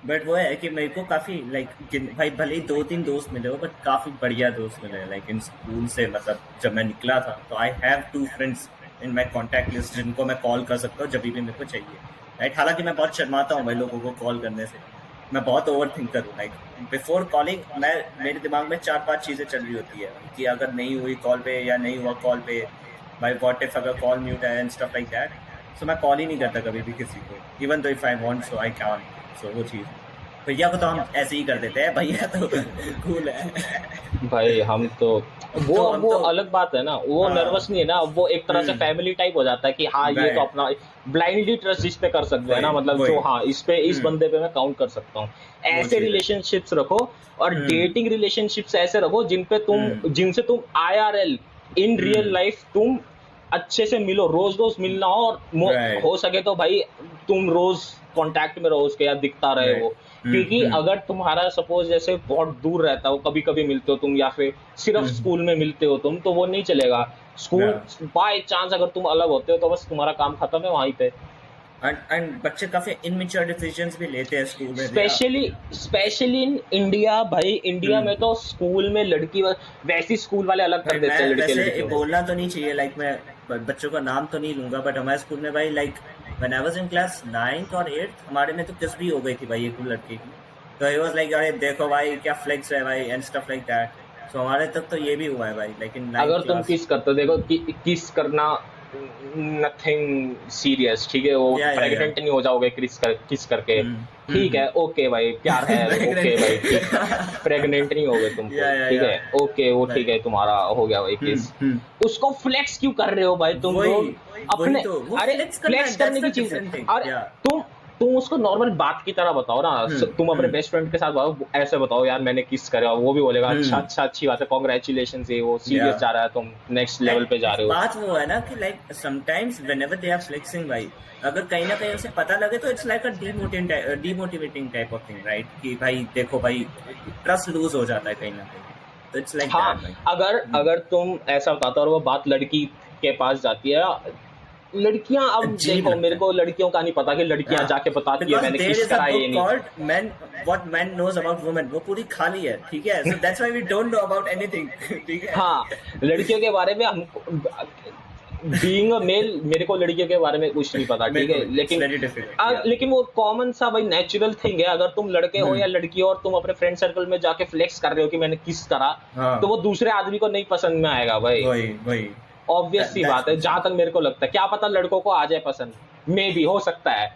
बट वो है कि मेरे को काफी लाइक भाई भले ही 2-3 दोस्त मिले हो, बट काफी बढ़िया दोस्त मिले लाइक इन स्कूल से। मतलब जब मैं निकला था तो I have 2 friends in my contact list जिनको मैं कॉल कर सकता हूँ जब भी मेरे को चाहिए, राइट? हालांकि मैं बहुत शर्माता हूँ भाई लोगों को कॉल करने से, मैं बहुत ओवर थिंकर हूँ। लाइक बिफोर कॉलिंग मैं मेरे दिमाग में 4-5 चीज़ें चल रही होती है कि अगर नहीं हुई कॉल पे या नहीं हुआ कॉल पे, भाई व्हाट इफ अगर कॉल म्यूट है एंड स्टफ लाइक दैट। सो मैं कॉल ही नहीं करता कभी भी किसी को, even though if I want so I can. So वो चीज़ भैया को तो हम ऐसे ही कर देते हैं, भैया तो कूल है। भाई हम तो तो हम वो तो अलग बात है ना, वो हाँ। नर्वस नहीं है ना, वो एक तरह से फैमिली टाइप हो जाता है कि हाँ ये तो राइट। अपना ब्लाइंडली ट्रस्ट जिस पे कर सकते हैं ना, वही मतलब वही। जो हाँ इस पे इस बंदे पे मैं काउंट कर सकता हूँ। वो ऐसे चीज़ है। रिलेशनशिप्स रखो, और डेटिंग रिलेशनशिप्स ऐसे रखो जिनसे तुम IRL इन रियल लाइफ तुम अच्छे से मिलो, रोज रोज मिलना हो, और राइट। हो सके तो भाई तुम रोज कांटेक्ट में रहो उसके, या दिखता रहे वो। राइट। क्योंकि अगर तुम्हारा सपोज जैसे बहुत दूर रहता हो, कभी कभी मिलते हो तुम, या फिर सिर्फ स्कूल में मिलते हो तुम, तो वो नहीं चलेगा। स्कूल बाय चांस अगर तुम अलग होते हो तो बस तुम्हारा काम खत्म है वहीं पे। एंड बच्चे काफी इनमेच्योर डिसीजंस भी लेते हैं स्कूल में भैया। स्पेशली इन इंडिया भाई, इंडिया में तो स्कूल में लड़की वैसी स्कूल वाले अलग कर देते हैं लड़के वैसे लड़कियों को। बोलना तो नहीं चाहिए, लाइक मैं बच्चों का नाम तो नहीं लूंगा, बट हमारे स्कूल में भाई like when I was in class 9th और 8th हमारे में तो किस भी हो गई थी भाई एक लड़की की। तो ही वाज लाइक अरे देखो भाई क्या फ्लेक्स है भाई एंड स्टफ लाइक दैट। सो हमारे तक तो ये भी हुआ है भाई, लेकिन 9th अगर तुम क्लास। किस करते हो, देखो किस करना नथिंग सीरियस, ठीक है, वो प्रेग्नेंट नहीं हो जाओगे किस करके, ठीक है, ओके भाई प्यार है, ओके भाई ठीक, प्रेग्नेंट नहीं होगे तुमको, ठीक है, ओके वो ठीक है, तुम्हारा हो गया भाई किस। उसको फ्लेक्स क्यों कर रहे हो भाई तुम लोग अपने? अरे फ्लेक्स करने की चीज है। अरे तुम उसको नॉर्मल बात की तरह बताओ ना, तुम अपने बेस्ट फ्रेंड के साथ बताओ, ऐसे बताओ यार मैंने किस करा, वो भी बोलेगा अच्छा अच्छी बात है, कांग्रेचुलेशन, ये वो सीरियस जा रहा है, तुम नेक्स्ट लेवल पे जा रहे हो। बात वो है ना कि like sometimes whenever they are flexing भाई, अगर कहीं ना कहीं उसे पता लगे तो it's like a demotivating type of thing, right? कि भाई देखो भाई ट्रस्ट लूज हो जाता है कहीं ना कहीं, तो इट्स लाइक हाँ, अगर तुम ऐसा बताते हो और वो बात लड़की के पास जाती है, लड़कियां अब देखो, मेरे को लड़कियों का नहीं पता कि लड़कियां जाके बताती है मैंने किस करा ये नहीं। men what men knows about women, वो पूरी खाली है, ठीक है? So that's why we don't know about anything, ठीक है? हाँ, लड़कियों के बारे में हम बीइंग अ मेल, मेरे को लड़कियों के बारे में कुछ नहीं पता, ठीक है, लेकिन वो कॉमन सा भाई नेचुरल थिंग है। अगर तुम लड़के हो या लड़की हो और तुम अपने फ्रेंड सर्कल में जाके फ्लेक्स कर रहे हो कि मैंने किस करा, तो वो दूसरे आदमी को नहीं पसंद में आएगा भाई, वही ऑब्वियस सी बात है। जहां तक मेरे को लगता है, क्या पता लड़कों को आ जाए पसंद, मे भी हो सकता है,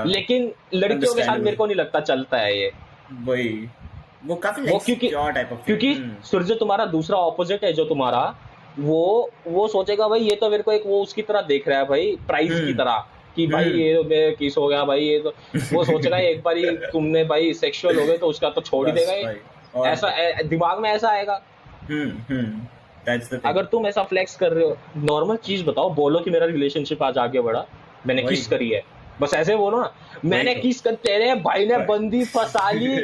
लेकिन लड़कियों के साथ मेरे को नहीं लगता चलता है ये। वही वो काफी क्योंकि सूर्य तुम्हारा दूसरा ऑपोजिट है, जो तुम्हारा वो सोचेगा भाई ये तो मेरे को एक वो उसकी तरह देख रहा है भाई, प्राइस की तरह, कि भाई ये तो मेरे किस हो गया भाई, ये तो वो सोचेगा एक बार ही तुमने भाई सेक्सुअल हो गए तो उसका तो छोड़ ही देगा ये, ऐसा दिमाग में ऐसा आएगा। अगर तुम ऐसा फ्लेक्स कर रहे हो, नॉर्मल चीज बताओ, बोलो कि मेरा रिलेशनशिप आज आगे बढ़ा, मैंने किस करी है, बस ऐसे बोलो ना, मैंने किस कर, तेरे भाई ने बंदी फंसा ली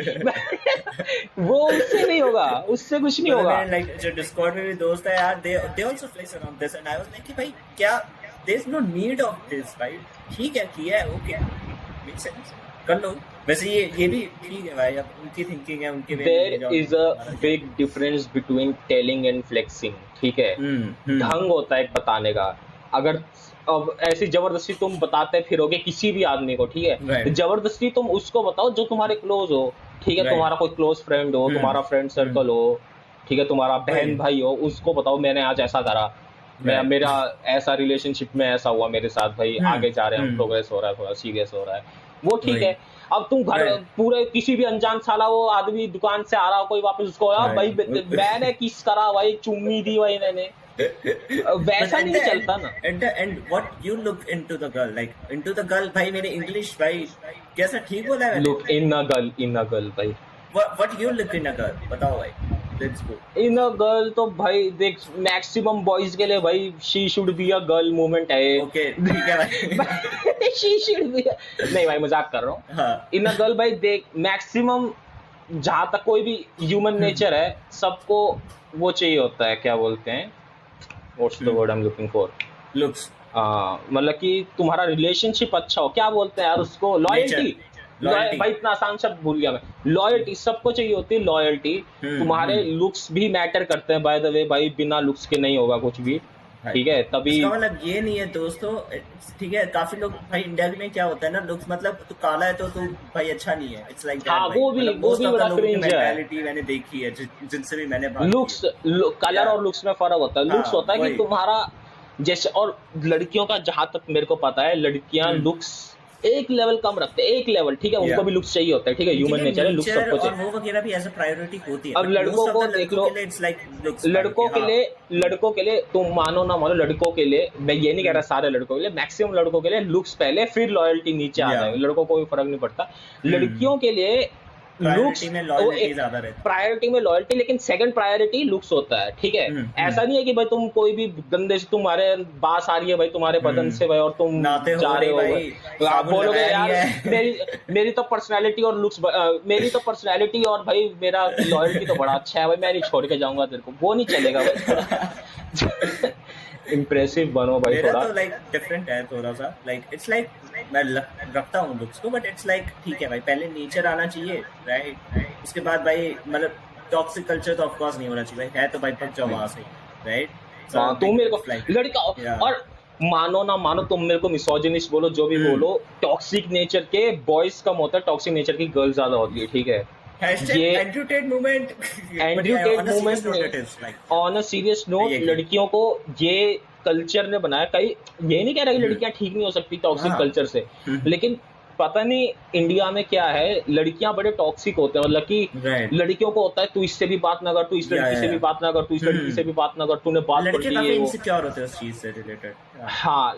वो उससे नहीं होगा, उससे कुछ नहीं होगा। लाइक जो डिस्कॉर्ड में भी दोस्त है यार, they also flex around this and I was like कि भाई क्या there is no need of this, right? ठीक है किया है, ओके मेक सेंस, कर लो। वैसे ये भी ठीक है भाई, अब उनकी थिंकिंग है, उनके there is a big difference between telling and flexing, ठीक है? ढंग होता है बताने का। अगर अब ऐसी जबरदस्ती तुम बताते फिरोगे किसी भी आदमी को, ठीक है, जबरदस्ती तुम उसको बताओ जो तुम्हारे क्लोज हो, ठीक है, तुम्हारा कोई क्लोज फ्रेंड हो, तुम्हारा फ्रेंड सर्कल हो, ठीक है, तुम्हारा बहन भाई हो, उसको बताओ मैंने आज ऐसा करा, मेरा ऐसा रिलेशनशिप में ऐसा हुआ मेरे साथ भाई, आगे जा रहे हैं हम, प्रोग्रेस हो रहा है, थोड़ा सीरियस हो रहा है, वो ठीक वही। है। अब तुम घर Right. पूरे किसी भी अनजान साला वो आदमी दुकान से आ रहा हो, कोई वापस उसको भाई Right. मैंने किस करा भाई, चुम्मी दी भाई मैंने, But वैसा at नहीं the चलता ना। at the end, what you look into the girl, like into the girl, भाई मेरे इंग्लिश भाई कैसा ठीक बोला है मैंने? लुक इन अ गर्ल भाई, What you look in a girl? बताओ भाई, let's go. In a girl तो भाई देख, मैक्सिमम बॉयज के लिए भाई she should be a girl movement है। Okay, ठीक है भाई। शी शुड बी, नहीं भाई मजाक कर रहा हूँ। हाँ, इन अ गर्ल भाई देख, मैक्सिमम जहाँ तक कोई भी ह्यूमन नेचर है, सबको वो चाहिए होता है, क्या बोलते हैं, what's the word I am looking for, looks, मतलब कि तुम्हारा रिलेशनशिप अच्छा हो, क्या बोलते हैं यार उसको, लॉयल्टी। Loyalty. भाई इतना आसान शब्द भूल गया मैं, लॉयल्टी सबको चाहिए होती है, लॉयल्टी। तुम्हारे लुक्स भी मैटर करते हैं बाय द वे भाई, बिना लुक्स के नहीं होगा कुछ भी, ठीक है, तभी। इसका मतलब ये नहीं है दोस्तों, ठीक है, काफी लोग भाई इंडिया में क्या होता है ना, लुक्स मतलब तू काला है तो तू भाई अच्छा नहीं है, इट्स लाइक हाँ, वो भी बड़ा cringe है। मेंटालिटी मैंने देखी है जिनसे भी मैंने बात लुक्स, कलर और लुक्स में फर्क होता है। हाँ, लुक्स होता है कि वही। तुम्हारा जैसे, और लड़कियों का जहां तक मेरे को पता है, लड़कियां लुक्स एक लेवल कम रखते हैं, एक लेवल, ठीक है, उनको भी लुक्स चाहिए होता है, ठीक है, ह्यूमन नेचर है, लुक्स सबको और चाहिए। वो वगैरह भी एज अ प्रायोरिटी होती है। अब लड़कों को देख लो, लड़कों के लिए तुम मानो ना मानो, लड़कों के लिए, मैं ये नहीं कह रहा सारे लड़कों के लिए, मैक्सिमम लड़कों के लिए लुक्स पहले, फिर लॉयल्टी नीचे आ जाएगी, लड़कों को कोई फर्क नहीं पड़ता। लड़कियों के लिए लुक्स प्रायोरिटी में लॉयल्टी, लेकिन सेकंड प्रायोरिटी लुक्स होता है, ठीक है। ऐसा नहीं है कि भाई तुम कोई भी गंदे से तुम्हारे बास आ रही है भाई तुम्हारे बदन से भाई, और तुम जा रहे हो, आप बोलोगे यार मेरी तो पर्सनालिटी और लुक्स, मेरी तो पर्सनालिटी और भाई मेरा लॉयल्टी तो बड़ा अच्छा है भाई, मैं नहीं छोड़ के जाऊंगा तेरे को, वो नहीं चलेगा भाई। इम्प्रेसिव बनो भाई मेरा थोड़ा। तो लाइक डिफरेंट है थोड़ा सा, लाइक इट्स लाइक मैं रखता हूँ लुक्स को, बट इट्स लाइक ठीक है भाई, पहले नेचर आना चाहिए, राइट, उसके बाद भाई मतलब टॉक्सिक कल्चर तो ऑफ कोर्स नहीं होना चाहिए भाई, है तो भाई पक जाओ वहां से, राइट। तुम मेरे को लड़का, और मानो ना मानो, तुम मेरे को मिसोजिनिस्ट बोलो, जो भी बोलो, टॉक्सिक नेचर के बॉयज कम होता है, टॉक्सिक नेचर की गर्ल्स ज्यादा होती है, ठीक है। ये Andrew movement on a serious note, लड़कियों को ये कल्चर ने बनाया, कई ये नहीं कह रहा कि लड़कियां ठीक नहीं हो सकती टॉक्सिक कल्चर से, लेकिन पता नहीं इंडिया में क्या है, लड़कियां बड़े टॉक्सिक होते हैं, मतलब कि लड़कियों को होता है तू इससे भी बात ना कर, तू इस लड़की से भी बात ना कर, तू इस लड़की से भी बात ना कर, तूने बात कर दी है, इनसिक्योर होते हैं उस चीज से रिलेटेड। हाँ,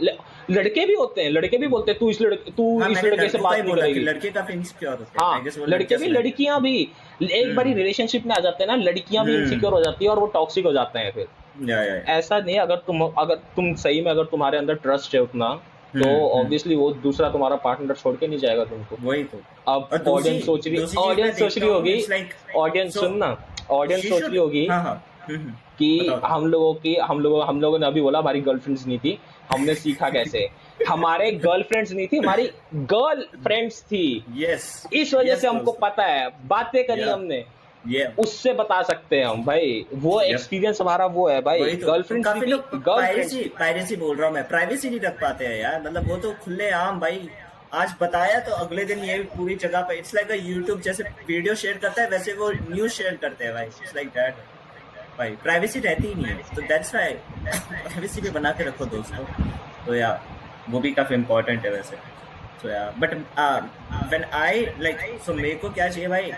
लड़के भी होते हैं, लड़के भी बोलते हैं तू इस लड़के से बात नहीं करेगी, लड़के काफी इनसिक्योर होते हैं। हाँ, लड़के भी, लड़कियां भी एक बारी रिलेशनशिप में आ जाते हैं ना, लड़कियां भी इनसिक्योर हो जाती है और वो टॉक्सिक हो जाते हैं फिर। ऐसा नहीं, अगर तुम सही में, अगर तुम्हारे अंदर ट्रस्ट है उतना, तो ऑब्वियसली वो दूसरा तुम्हारा पार्टनर छोड़ के नहीं जाएगा तुमको। वही तो। अब ऑडियंस सोच रही होगी, ऑडियंस सुनना, ऑडियंस सोच रही होगी कि हम लोगों ने अभी बोला हमारी गर्लफ्रेंड्स नहीं थी, हमने सीखा कैसे, हमारे गर्लफ्रेंड्स नहीं थी, हमारी गर्ल फ्रेंड्स थी, इस वजह से हमको पता है, बातें करी हमने, उससे बता सकते हैं हम भाई, वो एक्सपीरियंस हमारा वो है भाई। गर्लफ्रेंड पायरेसी बोल रहा हूँ मैं, प्राइवेसी नहीं रख पाते हैं यार, मतलब वो तो खुले आम भाई, आज बताया तो अगले दिन ये पूरी जगह पे, इट्स लाइक यूट्यूब जैसे वीडियो शेयर करता है वैसे वो न्यूज शेयर करते हैं भाई, इट्स लाइक दैट भाई, प्राइवेसी रहती ही नहीं है, तो दैट्स व्हाई प्राइवेसी भी बना के रखो दोस्तों, तो यार वो भी काफी इम्पोर्टेंट है वैसे, तो यार बट व्हेन आई लाइक, सो मेरे को क्या चाहिए भाई,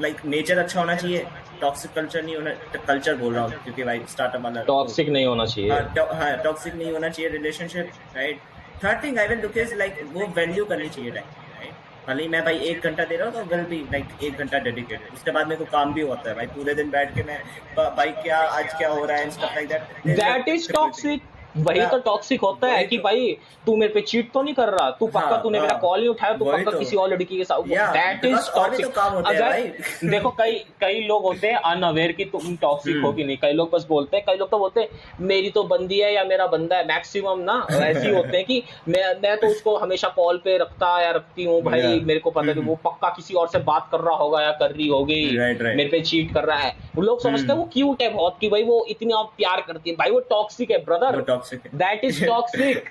लाइक नेचर अच्छा होना चाहिए, टॉक्सिक कल्चर नहीं होना, कल्चर बोल रहा हूँ क्योंकि भाई स्टार्टअप वाला टॉक्सिक नहीं होना चाहिए, हाँ टॉक्सिक नहीं होना चाहिए relationship, right. Third thing I will look is like वो वैल्यू करनी चाहिए, राइट, भले मैं भाई 1 घंटा दे रहा हूँ तो विल बी लाइक 1 घंटा डेडिकेटेड, उसके बाद मेरे को काम भी होता है भाई, पूरे दिन बैठ के मैं भाई क्या आज क्या हो रहा है stuff like that is toxic. वही तो टॉक्सिक होता है कि भाई तू मेरे पे चीट तो नहीं कर रहा, तू पक्का तूने मेरा कॉल नहीं उठाया, तू पक्का किसी और लड़की के साथ, दैट इज टॉक्सिक। अगर देखो कई लोग होते हैं अनअवेयर कि तुम टॉक्सिक हो कि नहीं, कई लोग बस बोलते हैं, कई लोग तो बोलते हैं मेरी तो बंदी है या मेरा बंदा है, मैक्सिमम ना ऐसे होते हैं कि मैं तो उसको हमेशा कॉल पे रखता या रखती हूँ भाई, मेरे को पता है कि वो पक्का किसी और से बात कर रहा होगा या कर रही होगी, मेरे पे चीट कर रहा है, वो लोग समझते हैं वो क्यूट है बहुत कि भाई वो इतना प्यार करती है, भाई वो टॉक्सिक है brother, that is toxic,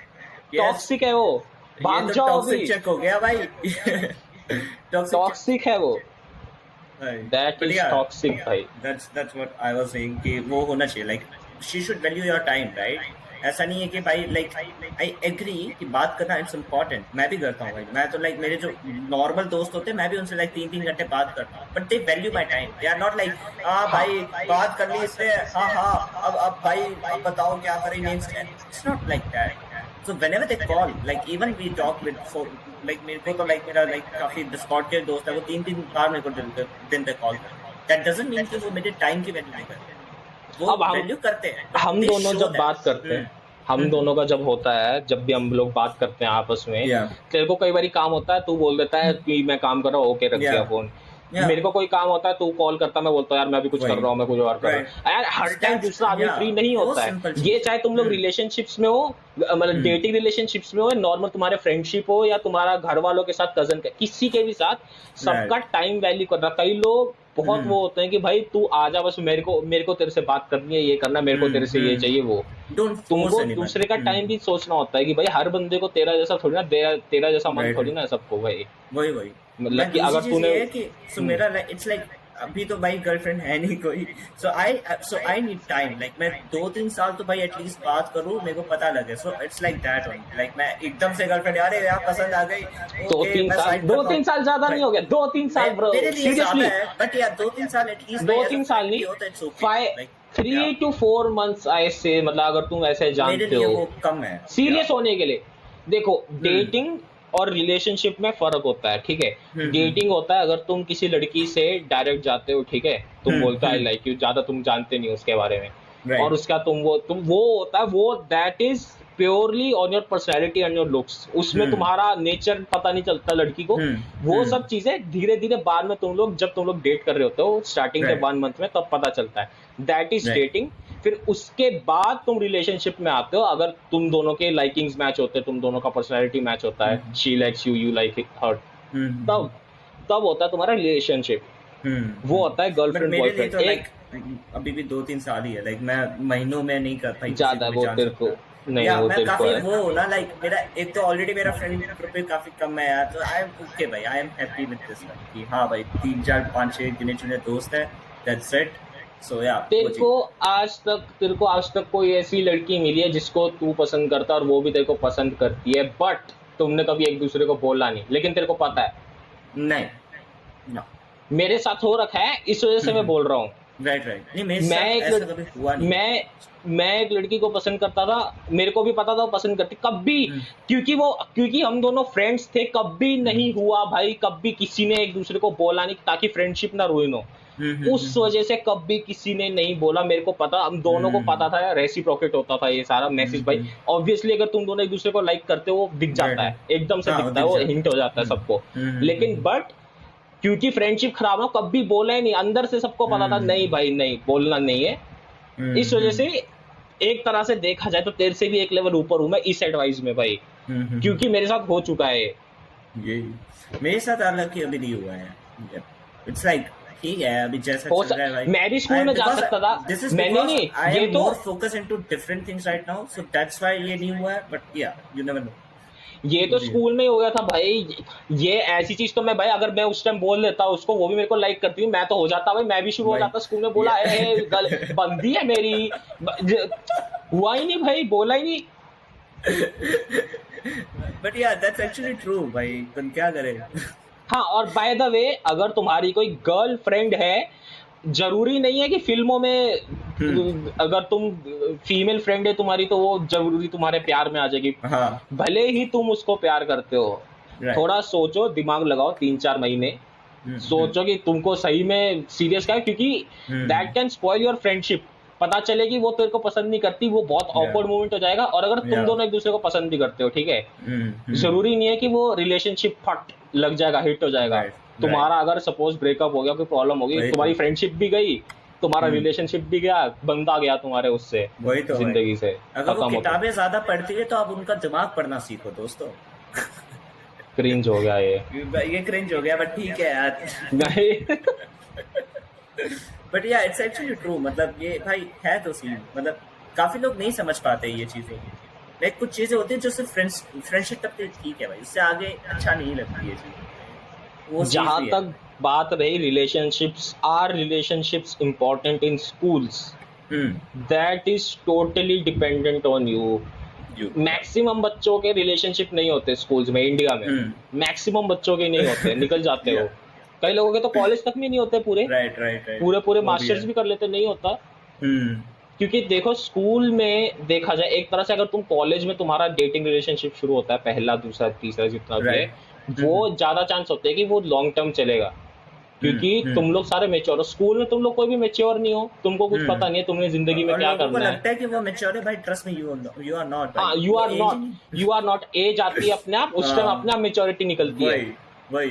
toxic है वो, भाग जाओ अभी, चेक हो गया भाई, टॉक्सिक है वो, दैट इज टॉक्सिक भाई, that's what I was saying कि वो होना चाहिए, like she should value your time, right? ऐसा नहीं है कि भाई लाइक आई एग्री कि बात करना इट्स इम्पोर्टेंट, मैं भी करता हूँ भाई। मैं तो लाइक मेरे जो नॉर्मल दोस्त होते हैं मैं भी उनसे लाइक 3-3 घंटे बात करता हूँ, but they value my time. They are not like हाँ भाई बात कर ली इसने, हाँ हाँ अब भाई अब बताओ क्या करेंगे। It's not like that. So whenever they call, like even we talk with for like मेरे को तो like मेरा like काफी डिस्कॉर्ड के दोस्त है, वो 3-3 बार मेरे को दिन पे कॉल करते हैं। That doesn't mean कि वो मेरे टाइम की वैल्यू नहीं करते, वो अब वैल्यू करते हैं। but हम they दोनों show जब that. बात करते हैं, हम दोनों का जब होता है, जब भी हम लोग बात करते हैं आपस में, Yeah. तेरे को कई बारी काम होता है, तू बोल देता है कि मैं काम कर रहा हूँ, ओके रख दिया Yeah. फोन। Yeah. मेरे को कोई काम होता है, तू कॉल करता है, मैं बोलता हूँ यार मैं अभी कुछ कर वही। रहा हूँ, मैं कुछ और कर रहा हूँ। यार हर टाइम That's- दूसरा आदमी yeah, फ्री नहीं वो होता है। simple चीज ये है। चाहे तुम लोग रिलेशनशिप्स में हो, मतलब डेटिंग रिलेशनशिप्स में हो, नॉर्मल तुम्हारे फ्रेंडशिप हो, या तुम्हारा घर वालों के साथ, कजन के, किसी के भी साथ, सबका टाइम वैल्यू करना। कई लोग बहुत वो होते हैं कि भाई तू आजा, बस मेरे को तेरे से बात करनी है, ये करना, मेरे को तेरे से ये चाहिए वो। Don't force तुमको anyone. दूसरे का टाइम भी सोचना होता है कि भाई हर बंदे को तेरा जैसा थोड़ी ना, तेरा जैसा मन Right. थोड़ी ना है सबको भाई। वही मतलब कि अगर तूने सो मेरा इट्स लाइक अभी तो भाई गर्लफ्रेंड है नहीं कोई, सो आई नीड टाइम। लाइक मैं 2-3 साल तो भाई एटलीस्ट बात करूं, मेरे को पता लगे। So it's like that only. Like मैं एकदम से गर्लफ्रेंड अरे यार पसंद आ गई, 2-3 साल ज्यादा नहीं हो गया, 2-3 साल ब्रो, मेरे लिए ज्यादा सीरियसली है, बट यार 2-3 साल एटलीस्ट 2-3 साल नहीं, 3 to 4 months ऐसे, मतलब अगर तुम ऐसे मेरे जानते लिए हो वो कम है सीरियस होने के लिए। देखो डेटिंग और रिलेशनशिप में फर्क होता है, ठीक है। डेटिंग होता है अगर तुम किसी लड़की से डायरेक्ट जाते हो, ठीक है, तुम बोलते हो आई लाइक यू, ज्यादा तुम जानते नहीं हो उसके बारे में, Right. और उसका तुम वो होता है, वो that is purely on your personality and your looks. उसमें तुम्हारा नेचर पता नहीं चलता लड़की को। वो सब चीजें धीरे धीरे बाद में जब तुम लोग डेट कर रहे होते हो स्टार्टिंग के 1 month में, तब पता चलता है। That is dating. फिर उसके बाद तुम रिलेशनशिप में आते हो, अगर तुम दोनों के लाइकिंग्स मैच होते हैं, तुम दोनों का पर्सनैलिटी मैच होता है, she likes you, you like her, तब होता है तुम्हारा रिलेशनशिप। वो होता है गर्लफ्रेंड बॉयफ्रेंड। अभी भी 2-3 साल ही है। लाइक मैं महीनों में नहीं कर पाई ज्यादा वो तेरे को नहीं, वो मैं तेरे को काफी है। वो हो ना, लाइक मेरा एक तो ऑलरेडी मेरा फ्रेंड ग्रुप पे काफी कम है यार, तो आई एम ओके भाई, I am happy with this कि हाँ भाई 3-4-5-6 गिने चुने दोस्त हैं, दैट्स इट। सो या तेरे को आज तक कोई ऐसी लड़की मिली है जिसको तू पसंद करता और वो भी तेरे को पसंद करती है, बट तुमने कभी एक दूसरे को बोला नहीं, लेकिन तेरे को पता है? नहीं, no. मेरे साथ हो रखा है, इस वजह से मैं बोल रहा हूँ। राइट नहीं, मेरे साथ ऐसा कभी हुआ नहीं। मैं एक लड़की को पसंद करता था, मेरे को भी पता था वो पसंद करती, कभी क्योंकि हम दोनों फ्रेंड्स थे, कभी नहीं हुआ भाई, कभी किसी ने एक दूसरे को बोला नहीं ताकि फ्रेंडशिप ना रुइन हो। उस वजह से कभी किसी ने नहीं बोला। मेरे को पता, हम दोनों को पता था, रेसिप्रोकेट होता था ये सारा मैसेज भाई। ऑब्वियसली अगर तुम दोनों एक दूसरे को लाइक करते हो, वो दिख जाता है, एकदम से दिखता है, वो हिंट हो जाता है सबको। लेकिन बट क्योंकि फ्रेंडशिप खराब हो, कभी बोला ही नहीं। अंदर से सबको पता था नहीं भाई, नहीं बोलना नहीं है। इस वजह से एक तरह से देखा जाए तो तेरे से भी एक लेवल ऊपर हूं मैं इस एडवाइस में भाई, क्योंकि मेरे साथ हो चुका है ये। मेरे साथ हालांकि अभी नहीं हुआ है। इट्स लाइक ठीक है, अभी जैसा चल रहा है भाई। मैं भी स्कूल में जा सकता था, मैंने नहीं, ये तो more focus into different things right now, so that's why ये नहीं हुआ है। बट या यू नेवर नो, ये तो स्कूल में ही हो गया था भाई। ये ऐसी चीज तो मैं भाई, अगर मैं उस टाइम बोल देता उसको, वो भी मेरे को लाइक करती हूँ, मैं तो हो जाता भाई, मैं भी शुरू हो जाता स्कूल में, बोला बंदी है मेरी, हुआ ही नहीं भाई, बोला ही नहीं। बट या दैट्स एक्चुअली ट्रू भाई, तुम क्या करें। हाँ, और बाय द वे अगर तुम्हारी कोई गर्लफ्रेंड है, जरूरी नहीं है कि फिल्मों में अगर तुम फीमेल फ्रेंड है तुम्हारी तो वो जरूरी तुम्हारे प्यार में आ जाएगी। हाँ। भले ही तुम उसको प्यार करते हो, थोड़ा सोचो, दिमाग लगाओ, 3-4 महीने सोचो कि तुमको सही में सीरियस क्या है, क्योंकि that can spoil your friendship. पता चलेगी वो तेरे को पसंद नहीं करती, वो बहुत ऑकवर्ड मोमेंट हो जाएगा। और अगर तुम दोनों एक दूसरे को पसंद भी करते हो, ठीक है, जरूरी नहीं है कि वो रिलेशनशिप फट लग जाएगा, हिट हो जाएगा। तुम्हारा अगर सपोज ब्रेकअप हो गया, कोई प्रॉब्लम होगी, तुम्हारी फ्रेंडशिप भी गई, तुम्हारा रिलेशनशिप भी गया, बंदा गया तुम्हारे उससे, वही तो जिंदगी से। अगर वो किताबें ज्यादा पढ़ती है तो आप उनका दिमाग पढ़ना सीखो दोस्तों। क्रिंज हो गया ये क्रिंज हो गया, बट ठीक है यार। नहीं बट या इट्स एक्चुअली ट्रू। मतलब ये भाई है तो सीन, मतलब काफी लोग नहीं समझ पाते ये चीजें। लाइक कुछ चीजें होती है जो सिर्फ फ्रेंडशिप तक ठीक है भाई, इससे आगे अच्छा नहीं लगती ये चीज। जहां तक बात रही relationships important in schools, that is totally dependent on you. Maximum बच्चों के रिलेशनशिप नहीं होते स्कूल्स में, इंडिया में मैक्सिमम बच्चों के नहीं होते, निकल जाते हो। कई लोगों के तो कॉलेज तक भी नहीं होते पूरे, पूरे मास्टर्स भी कर लेते, नहीं होता। क्योंकि देखो स्कूल में देखा जाए एक तरह से, अगर तुम कॉलेज में तुम्हारा डेटिंग रिलेशनशिप शुरू होता है, पहला दूसरा तीसरा जितना भी है, वो ज्यादा चांस होते हैं कि वो लॉन्ग टर्म चलेगा, क्योंकि तुम लोग सारे मेच्योर हो। स्कूल में तुम लोग कोई भी मेच्योर नहीं हो, तुमको कुछ पता नहीं है तुमने जिंदगी में क्या करना है। लगता है कि वो मेच्योर है भाई, trust me, you are not. हाँ, यू आर नॉट। एज आती है अपने आप, उस टाइम अपने आप मेच्योरिटी निकलती है। वही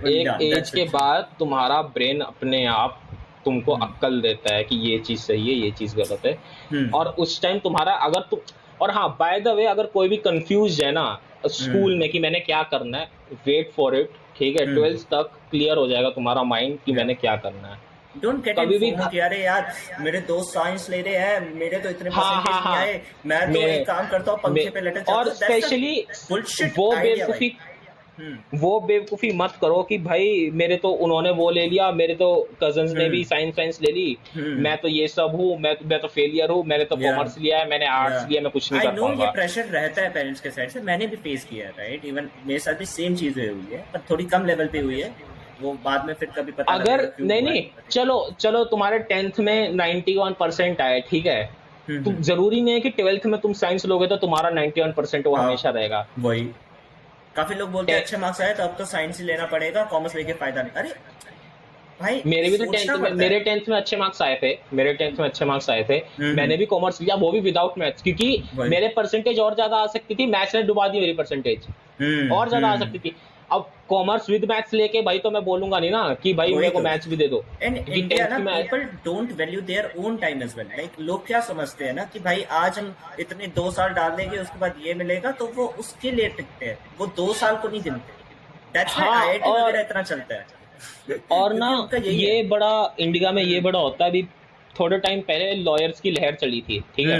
एक एज के बाद तुम्हारा ब्रेन अपने आप तुमको अक्ल देता है कि ये चीज सही है, ये चीज गलत है। और उस टाइम तुम्हारा अगर तुम, और हाँ बाय द वे, अगर कोई भी कंफ्यूज है ना स्कूल में कि मैंने क्या करना है, वेट फॉर इट, ठीक है। 12th तक क्लियर हो जाएगा तुम्हारा माइंड कि मैंने क्या करना है। डोंट गेट कभी भी कि अरे यार मेरे दोस्त साइंस ले रहे हैं, मेरे तो इतने परसेंटेज नहीं आए, मैं तो एक काम करता हूँ पंखे पे लटक जाता हूँ। और स्पेशली वो बेवकूफी मत करो कि भाई मेरे तो उन्होंने वो ले लिया, मेरे तो कजन्स ने भी साइंस ले ली, मैं तो ये सब हूँ, मैं तो फेलियर हूँ, मैंने तो कॉमर्स लिया है, मैंने आर्ट्स लिया, मैं कुछ नहीं कर पाऊंगा। ये प्रेशर रहता है पेरेंट्स के साइड से, मैंने भी फेस किया है, राइट। इवन मेरे साथ भी सेम चीज हुई है, पर थोड़ी कम लेवल पे हुई है, वो बाद में फिर कभी पता अगर नहीं चलो तुम्हारे 10th में 91% आए, ठीक है, तो जरूरी नहीं है कि 12th में तुम साइंस लोगे तो तुम्हारा 91% वो हमेशा रहेगा। वही काफी लोग बोलते हैं अच्छे मार्क्स आए तो अब तो साइंस ही लेना पड़ेगा, कॉमर्स लेके फायदा नहीं। अरे भाई मेरे भी तो 10th में अच्छे मार्क्स आए थे, मैंने भी कॉमर्स लिया, वो भी विदाउट मैथ्स, क्योंकि मेरे परसेंटेज और ज्यादा आ सकती थी, मैथ्स ने डुबा दी मेरी परसेंटेज, और ज्यादा आ सकती थी। अब कॉमर्स विद मैथ्स लेके भाई तो मैं बोलूंगा नहीं ना कि भाई मेरे को मैथ्स भी दे दो। एंड इंडिया ना people don't value their own time as well. Like लोग क्या समझते हैं ना कि भाई आज हम इतने 2 साल डाल देंगे उसके बाद ये मिलेगा, तो वो उसके लिए टिकते हैं, वो 2 साल को नहीं गिनते। दैट्स व्हाई आईआईटी वगैरह इतना चलता है। और ना ये बड़ा इंडिया में ये बड़ा होता है। अभी थोड़े टाइम पहले लॉयर्स की लहर चली थी, ठीक है।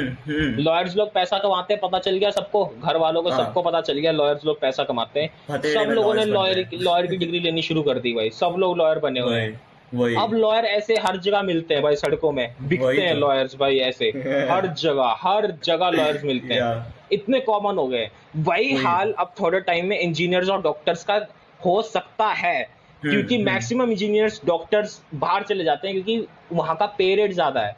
लॉयर्स लोग पैसा कमाते हैं, पता चल गया सबको, घर वालों को सबको पता चल गया लॉयर्स लोग पैसा कमाते हैं। सब लोगों ने लॉयर की डिग्री लेनी शुरू कर दी भाई, सब लोग लॉयर बने हुए हैं। अब लॉयर ऐसे हर जगह मिलते हैं भाई, सड़कों में बिकते हैं लॉयर्स भाई, ऐसे हर जगह लॉयर्स मिलते हैं, इतने कॉमन हो गए। वही हाल अब थोड़े टाइम में इंजीनियर्स और डॉक्टर्स का हो सकता है, क्योंकि मैक्सिमम इंजीनियर्स डॉक्टर्स बाहर चले जाते हैं क्योंकि वहां का पे रेट ज्यादा है।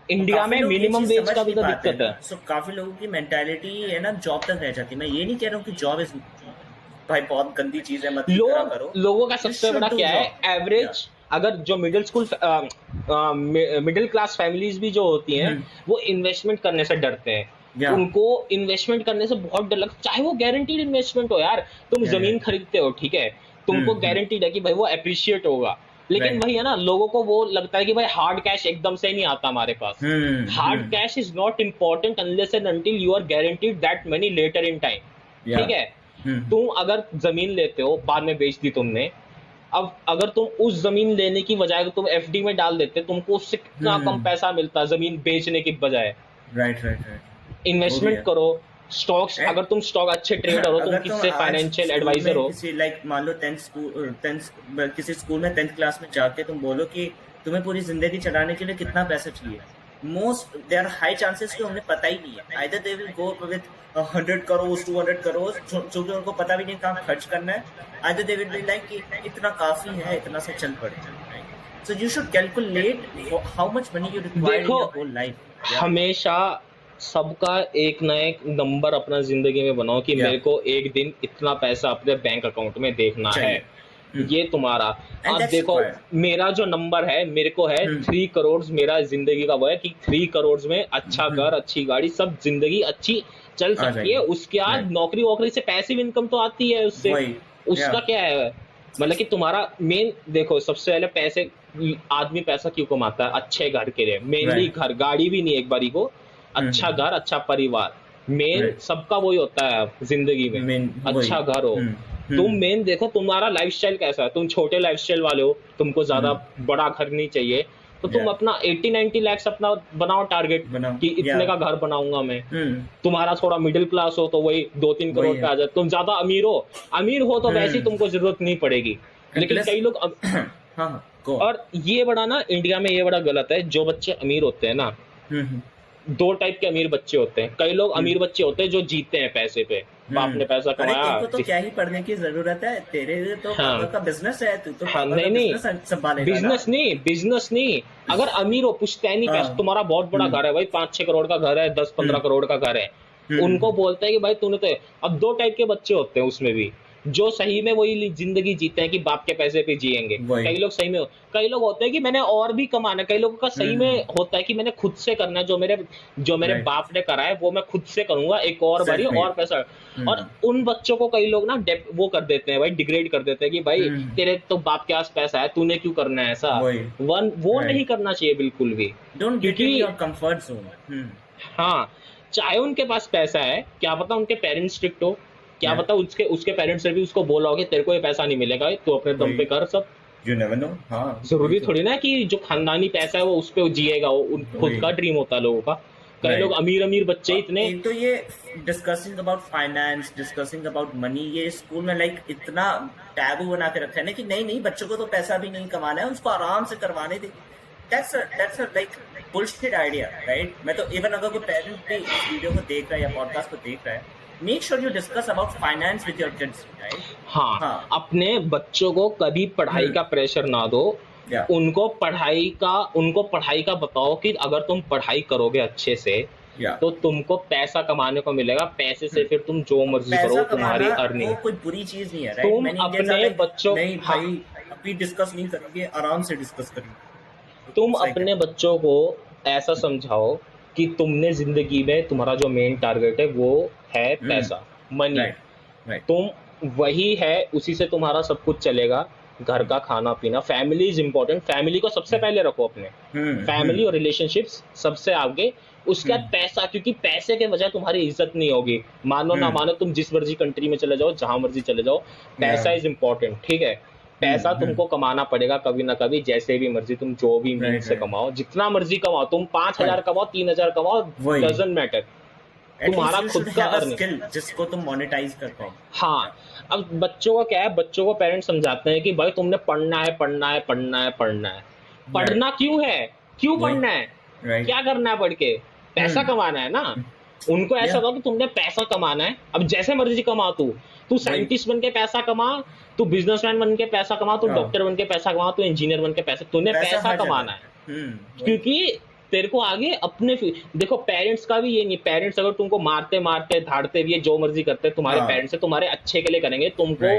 इंडिया में मिनिमम वेज का भी तो दिक्कत है। सो काफी लोगों की मेंटालिटी है ना जॉब तक रह जाती है। मैं ये नहीं कह रहा हूँ कि जॉब इज भाई बहुत गंदी चीज है, मत करो। लोगों का सबसे बड़ा क्या है, एवरेज अगर जो मिडिल क्लास फैमिलीज भी जो होती हैं वो इन्वेस्टमेंट करने से डरते हैं। उनको इन्वेस्टमेंट करने से बहुत डर लगता, चाहे वो गारंटीड इन्वेस्टमेंट हो यार। तुम जमीन खरीदते हो, ठीक है, तुमको गारंटीड है कि भाई वो एप्रिशिएट होगा, लेकिन वही है ना, लोगों को वो लगता है कि भाई हार्ड कैश एकदम से नहीं आता हमारे पास। Hard cash is not important unless and until you are guaranteed that money later in time, ठीक है। तुम अगर जमीन लेते हो, बाद में बेच दी तुमने, अब अगर तुम उस जमीन लेने की बजाय तुम एफडी में डाल देते, तुमको उससे कितना कम पैसा मिलता जमीन बेचने की बजाय। राइट। इन्वेस्टमेंट करो, स्टॉक्स, अगर तुम स्टॉक अच्छे ट्रेडर हो, तुम किससे फाइनेंशियल एडवाइजर हो, लाइक मान लो 10th किसी स्कूल में 10th क्लास में जाके तुम बोलो कि तुम्हें पूरी जिंदगी चलाने के लिए कितना पैसा चाहिए, मोस्ट देयर हाई चांसेस कि उन्हें पता ही नहीं है। Either they will go with 100 crore 200 crore जो कि उनको पता भी नहीं कहाँ खर्च करना है। Either they will be like कि इतना काफी है, इतना से चल पड़े। So you should calculate how much money you require in your whole life. हमेशा सबका एक ना एक नंबर अपना जिंदगी में बनाओ कि मेरे को एक दिन इतना पैसा अपने बैंक अकाउंट में देखना है, ये तुम्हारा। अब देखो मेरा जो नंबर है, मेरे को है 3 करोड़, मेरा जिंदगी का वो है कि 3 करोड़ में अच्छा घर, अच्छी गाड़ी, सब जिंदगी अच्छी चल सकती है। उसके बाद नौकरी वोकरी से पैसिव इनकम तो आती है उससे, उसका क्या है, मतलब कि तुम्हारा मेन देखो, सबसे पहले पैसे, आदमी पैसा क्यों कमाता है, अच्छे घर के लिए मेनली। घर गाड़ी भी नहीं एक बारी को, अच्छा घर, अच्छा परिवार, मेन सबका वही होता है जिंदगी में, अच्छा घर हो। तुम मेन देखो तुम्हारा लाइफस्टाइल कैसा है, तुम छोटे लाइफस्टाइल वाले हो, तुमको ज्यादा बड़ा घर नहीं चाहिए, तो तुम अपना 80-90 लाख अपना बनाओ टारगेट कि इतने का घर बनाऊंगा मैं। तुम्हारा थोड़ा मिडिल क्लास हो तो वही 2-3 करोड़ पे आ जाए। तुम ज्यादा अमीर हो तो वैसे तुमको जरूरत नहीं पड़ेगी, लेकिन कई लोग गो। और ये बड़ा ना इंडिया में ये बड़ा गलत है, जो बच्चे अमीर होते हैं ना, हम्म दो टाइप के अमीर बच्चे होते हैं। कई लोग हम्म अमीर बच्चे होते हैं जो जीते हैं पैसे पे, बाप ने पैसा अरे कमाया तेरे को तो क्या ही पढ़ने की जरूरत है, तेरे लिए तो पापा हाँ का बिजनेस है, तू तो हाँ, पापा का नहीं नहीं, बिजनेस संभालेगा ना। बिजनेस नहीं, अगर अमीर हो पुश्तैनी पैसा, हाँ। तुम्हारा बहुत बड़ा घर है भाई, 5-6 करोड़ का घर है, 10-15 हम्म करोड़ का घर है, उनको हम्म बोलते हैं कि भाई तूने तो, अब दो टाइप के बच्चे होते हैं उसमें भी, जो सही में वही जिंदगी जीते हैं कि बाप के पैसे पे जिएंगे। वही। कई लोग सही में, कई लोग होते हैं कि मैंने और भी कमाना है, कई लोगों का सही में हम्म होता है कि मैंने खुद से करना है, जो मेरे राइट, बाप ने करा है वो मैं खुद से करूंगा, एक और बारी सेल्फ और मेड। पैसा। और हम्म उन बच्चों को कई लोग ना वो कर देते हैं भाई, डिग्रेड कर देते हैं कि भाई हम्म तेरे तो बाप के पास पैसा है, तूने क्यों करना है ऐसा। वही। वो नहीं राइट, करना चाहिए बिल्कुल भी, डोंट गेट इन क्योंकि योर कंफर्ट जोन। हाँ, चाहे उनके पास पैसा है, क्या पता उनके पेरेंट्स स्ट्रिक्ट हो, क्या या पता उसके पेरेंट्स ने भी उसको बोला हो कि तेरे को ये पैसा नहीं मिलेगा, तू अपने दम वही, पे कर सब। You never know. हाँ वही जरूरी तो। थोड़ी ना कि जो खानदानी पैसा है वो उस पे जिएगा, वो खुद वही। का ड्रीम होता है लोगों का। कई लोग राइट। अमीर अमीर बच्चे और इतने, एक तो ये discussing about finance, discussing about money, ये स्कूल में लाइक इतना टैबू बना के रखा है ना कि नहीं नहीं, बच्चों को तो पैसा भी नहीं कमाना है, उसको आराम से करवाने दे। That's like bullshit idea, right. मैं तो इवन अगर कोई पेरेंट भी इस वीडियो को देख रहा है या पॉडकास्ट को देख रहा है, make sure you discuss about finance with your kids, right. हाँ, हाँ। अपने बच्चों को कभी पढ़ाई का प्रेशर ना दो, या उनको पढ़ाई का बताओ कि अगर तुम पढ़ाई करोगे अच्छे से या तो तुमको पैसा कमाने को मिलेगा, पैसे से फिर तुम जो मर्जी पैसा करो, तुम्हारी कमाना अर्निंग। वो कोई बुरी चीज नहीं है, राइट। तुम मैंने अपने बच्चों, नहीं हाँ, भाई अभी डिस्कस नहीं करेंगे, आराम से डिस्कस करेंगे। तुम सही अपने बच्चों को ऐसा समझाओ कि तुमने जिंदगी में तुम्हारा जो मेन टारगेट है वो है पैसा, मनी। Right right. तुम वही है, उसी से तुम्हारा सब कुछ चलेगा, घर का खाना पीना। फैमिली इज इम्पोर्टेंट, फैमिली को सबसे पहले रखो अपने, फैमिली और रिलेशनशिप्स सबसे आगे, उसके बाद पैसा, क्योंकि पैसे के वजह तुम्हारी इज्जत नहीं होगी। मानो ना मानो, तुम जिस मर्जी कंट्री में चले जाओ, जहां मर्जी चले जाओ, पैसा इज इम्पोर्टेंट, ठीक है। पैसा तुमको कमाना पड़ेगा कभी ना कभी, जैसे भी मर्जी, तुम जो भी मीन से कमाओ, जितना मर्जी कमाओ, तुम 5,000 कमाओ, 3,000 कमाओ, डजंट मैटर, तुम्हारा खुद का अर्निंग, जिसको तुम मोनेटाइज कर पाओ। हाँ। अब बच्चों का क्या है, बच्चों को पेरेंट्स समझाते हैं कि भाई तुमने पढ़ना है, पढ़ना है, पढ़ना है, पढ़ना है। पढ़ना क्यों है, क्यों पढ़ना है, क्या करना है पढ़ के, पैसा कमाना है ना। उनको ऐसा होगा कि तुमने पैसा कमाना है, अब जैसे मर्जी कमा, तू साइंटिस्ट बन के पैसा कमा, तू बिजनेसमैन बन के पैसा कमा, तू डॉक्टर बन के पैसा कमा, तू इंजीनियर बन के पैसा, तूने पैसा कमाना है। क्योंकि तेरे को आगे अपने देखो, पेरेंट्स का भी ये नहीं, पेरेंट्स अगर तुमको मारते मारते धाड़ते भी है, जो मर्जी करते, तुम्हारे पेरेंट्स है तुम्हारे अच्छे के लिए करेंगे, तुमको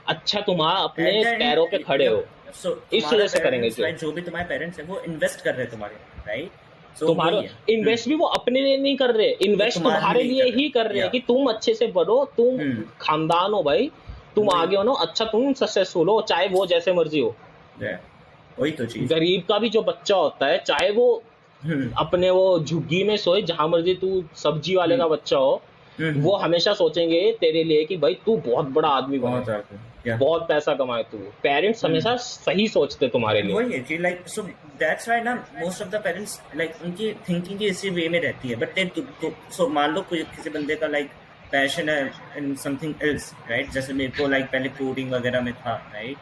अच्छा, तुम्हारा अपने पैरों पे खड़े हो, इस वजह से करेंगे। जो भी तुम्हारे पेरेंट्स है वो इन्वेस्ट कर रहे हैं तुम्हारे, राइट। तुम्हारा इन्वेस्ट भी वो अपने लिए नहीं कर रहे, इन्वेस्ट तुम्हारे लिए ही कर रहे हैं कि तुम अच्छे से बढ़ो, तुम खानदान हो भाई, तुम आगे हो ना, अच्छा तुम सक्सेसफुल हो, चाहे वो जैसे मर्जी हो। वही तो चीज। गरीब का भी जो बच्चा होता है, चाहे वो अपने वो झुग्गी में सोए, जहां मर्जी, तू सब्जी वाले का बच्चा हो, वो हमेशा सोचेंगे तेरे लिए कि भाई तू बहुत बड़ा आदमी बने, बहुत पैसा कमाए तू। पेरेंट्स हमेशा सही सोचते तुम्हारे लिए। वही है कि लाइक, सो दैट्स व्हाई ना most of the parents like, उनकी थिंकिंग ही इसी वे में रहती है। बट सो मान लो किसी बंदे का लाइक पैशन है इन समथिंग एल्स, राइट। जैसे मेरे को लाइक पहले कोडिंग वगैरह में था, राइट।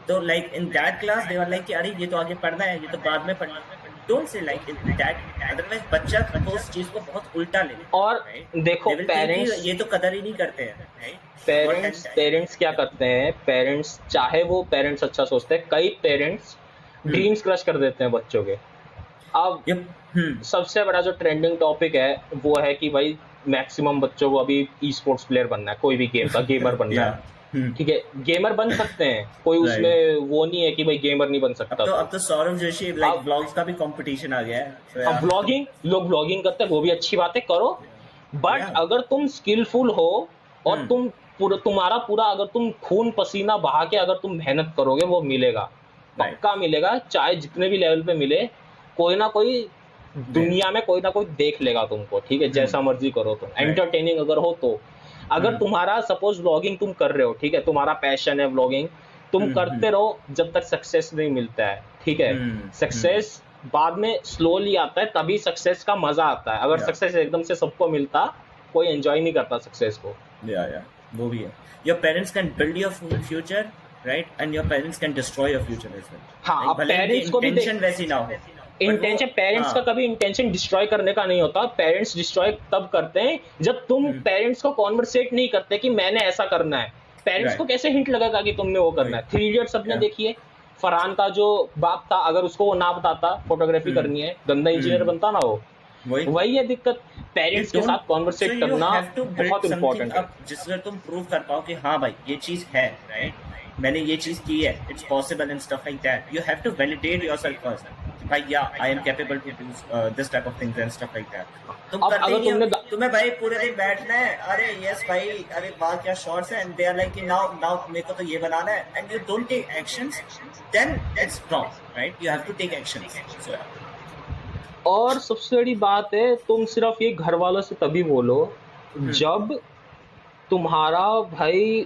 तो like in that class they were like कि अरे ये तो आगे पढ़ना है, ये तो बाद में पढ़ना है। Don't say like that, otherwise बच्चा तो उस चीज को बहुत उल्टा ले। और देखो पेरेंट्स, ये तो कदर ही नहीं करते हैं, पेरेंट्स क्या करते हैं, पेरेंट्स चाहे वो पेरेंट्स अच्छा सोचते हैं, कई पेरेंट्स ड्रीम्स क्रश कर देते हैं बच्चों के। अब सबसे बड़ा जो ट्रेंडिंग टॉपिक है वो है कि भाई मैक्सिमम बच्चों को अभी ई स्पोर्ट्स प्लेयर बनना है, कोई भी गेम का गेमर बनना है, ठीक है। गेमर बन सकते हैं, कोई उसमें वो नहीं है कि भाई गेमर नहीं बन सकता। अब तो सौरभ जोशी लाइक व्लॉग्स का भी कंपटीशन आ गया है। अब व्लॉगिंग, लोग व्लॉगिंग करते हैं, वो भी अच्छी बात है, करो। बट अगर तुम स्किलफुल हो और तुम्हारा पूरा अगर तुम खून पसीना बहा के अगर तुम मेहनत करोगे, वो मिलेगा, पक्का मिलेगा। चाहे जितने भी लेवल पे मिले, कोई ना कोई दुनिया में कोई ना कोई देख लेगा तुमको, ठीक है। जैसा मर्जी करो तुम, एंटरटेनिंग अगर हो तो। अगर तुम्हारा सपोज व्लॉगिंग तुम कर रहे हो, ठीक है, तुम्हारा पैशन है व्लॉगिंग, तुम करते रहो जब तक सक्सेस नहीं मिलता है, ठीक है। सक्सेस बाद में स्लोली आता है, तभी सक्सेस का मजा आता है। अगर सक्सेस एकदम से सबको मिलता, कोई एंजॉय नहीं करता सक्सेस को। वो भी है। Your parents can build your future right? And your parents can destroy your future as well. हाँ, Like, अब भले उनकी पेरेंट्स को भी intention वैसी ना हो, but इंटेंशन, वो पेरेंट्स का हाँ कभी इंटेंशन डिस्ट्रॉय करने का नहीं होता। पेरेंट्स डिस्ट्रॉय तब करते हैं जब तुम पेरेंट्स को कॉन्वर्सेट नहीं करते कि मैंने ऐसा करना है। पेरेंट्स को right कैसे हिंट लगेगा कि तुमने वो करना है? right 3 इडियट्स सबने yeah देखी है। फरहान का जो बाप था, अगर उसको वो ना बताता फोटोग्राफी हम्म करनी है, गंदा इंजीनियर हम्म बनता ना वो। वही वही है दिक्कत, you पेरेंट्स के don't साथ so कॉन्वर्सेट you करना have to build बहुत something इंपॉर्टेंट है। up जिससे तुम प्रूव कर पाओ कि हाँ भाई ये चीज है, राइट, मैंने ये चीज की है, it's possible and stuff like that. You have to validate yourself first, भाई या I am capable to do this type of things and stuff like that. तुम अब करते ही अगर नहीं हो, तुमने तुम्हें भाई पूरे दिन बैठना है, अरे यस भाई, अरे वाह क्या शॉट्स है, एंड दे आर लाइक कि नाउ नाउ मेरे को तो ये बनाना है, and you don't take actions, then it's wrong, right? You have to take actions. So और सबसे बड़ी बात है, तुम सिर्फ ये घर वालों से तभी बोलो जब तुम्हारा भाई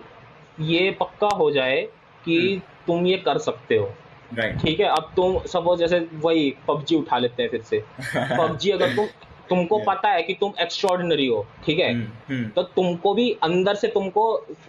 ये पक्का हो जाए कि तुम ये कर सकते हो। राइट ठीक है, अब तुम सपोज जैसे वही पबजी उठा लेते हैं फिर से। पबजी अगर तुमको Yeah. पता है कि तुम एक्स्ट्रॉर्डिनरी हो, ठीक है, तो तुमको भी अंदर से तुमको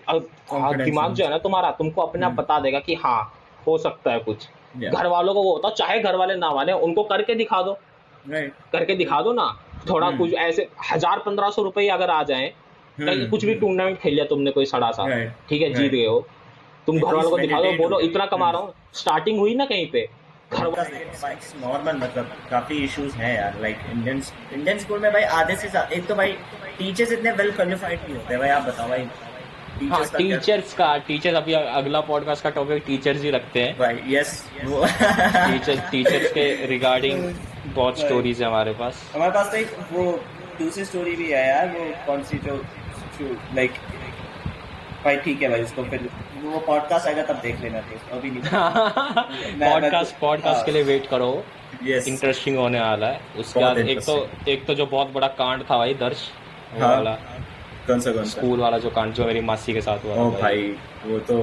Confidence दिमाग जो है ना तुम्हारा, तुमको अपने आप बता देगा कि हाँ हो सकता है कुछ। Yeah. घर वालों को वो होता, चाहे घर वाले ना माने, उनको करके दिखा दो, राइट करके दिखा दो ना। थोड़ा कुछ ऐसे 1000-1500 रुपए अगर आ जाए, कहीं कुछ भी टूर्नामेंट खेल लिया तुमने कोई सड़ा सा, Right. ठीक है, जीत Right. गए हो, तुम घर वालों को दिखा दो, validate बोलो हो गया। इतना कमा रहा हूँ। स्टार्टिंग हुई ना कहीं पे, घर नॉर्मल, मतलब काफी इश्यूज हैं यार। लाइक इंडियन स्कूल में भाई आधे से ज्यादा, एक तो भाई टीचर्स इतने वेल क्वालिफाइड नहीं होते भाई। आप बताओ भाई, हाँ, टीचर्स का टीचर्स अभी अगला पॉडकास्ट का टॉपिक टीचर्स ही रखते हैं। भाई यस वो टीचर्स के रिगार्डिंग बहुत स्टोरीज है हमारे पास। हमारे पास तो एक वो दूसरी स्टोरी भी है यार, वो कौन सी जो लाइक भाई ठीक है भाई, उसको फिर वो पॉडकास्ट आएगा तब देख लेना, तो अभी नहीं। पॉडकास्ट के लिए वेट करो, यस इंटरेस्टिंग होने वाला है। उसके बहुत बाद एक तो जो बहुत बड़ा कांड था भाई, दर्श वो हाँ। वाला कौन सा स्कूल वाला जो कांड, जो मेरी मासी के साथ हुआ ओ था भाई, वो तो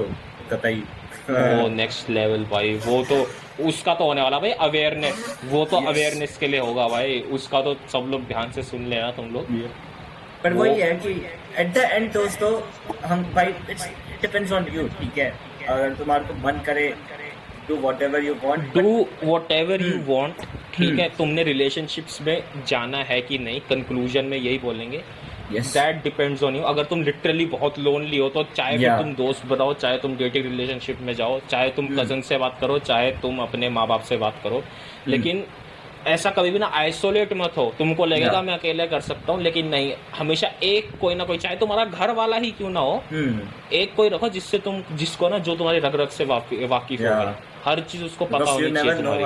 कतई वो नेक्स्ट लेवल भाई। वो तो उसका तो होने वाला भाई अवेयरनेस, वो तो अवेयरनेस के लिए होगा भाई, उसका तो सब लोग ध्यान से सुन लेना तुम लोग। पर वही है कि एट द एंड दोस्तों, हम भाई इट्स डिपेंड्स ऑन यू, ठीक है? अगर तुम्हारे को मन करे, do whatever you want, do whatever you want, ठीक है। तुमने रिलेशनशिप्स में जाना है कि नहीं, कंक्लूजन में यही बोलेंगे, दैट डिपेंड्स ऑन यू। अगर तुम लिटरली बहुत लोनली हो तो चाहे फिर तुम दोस्त बनाओ, चाहे तुम डेटिंग रिलेशनशिप में जाओ, चाहे तुम कजन से बात करो, चाहे तुम अपने माँ बाप से बात करो, लेकिन ऐसा कभी भी ना आइसोलेट मत हो। तुमको लगेगा मैं अकेले कर सकता हूँ, लेकिन नहीं, हमेशा एक कोई ना कोई, चाहे तुम्हारा घर वाला ही क्यों ना हो, एक कोई रखो जिससे तुम, जिसको ना, जो तुम्हारी रग रग से वाकिफ हो, हर चीज उसको पता होनी चाहिए तुम्हारी।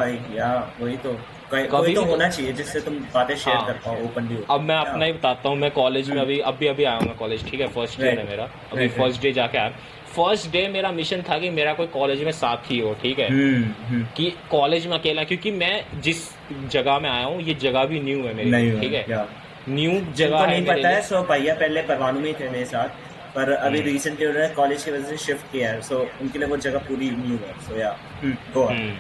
वही तो कोई तो होना चाहिए जिससे तुम बातें शेयर कर पाओ ओपनली। अब मैं अपना ही बताता हूँ, मैं कॉलेज में अभी आया हूँ मैं कॉलेज, ठीक है, फर्स्ट ईयर है मेरा, अभी फर्स्ट डे जाके आया। फर्स्ट डे मेरा मिशन था कि मेरा कोई कॉलेज में साथी हो, ठीक है, कि कॉलेज में अकेला, क्योंकि मैं जिस जगह में आया हूँ ये जगह भी न्यू है मेरी, ठीक है, न्यू जगह है। नहीं पता है, सो भैया पहले परवाणु में थे मेरे साथ, पर अभी रिसेंटली उन्होंने कॉलेज की वजह से शिफ्ट किया है, सो उनके लिए वो जगह पूरी न्यू है। सो या गो ऑन।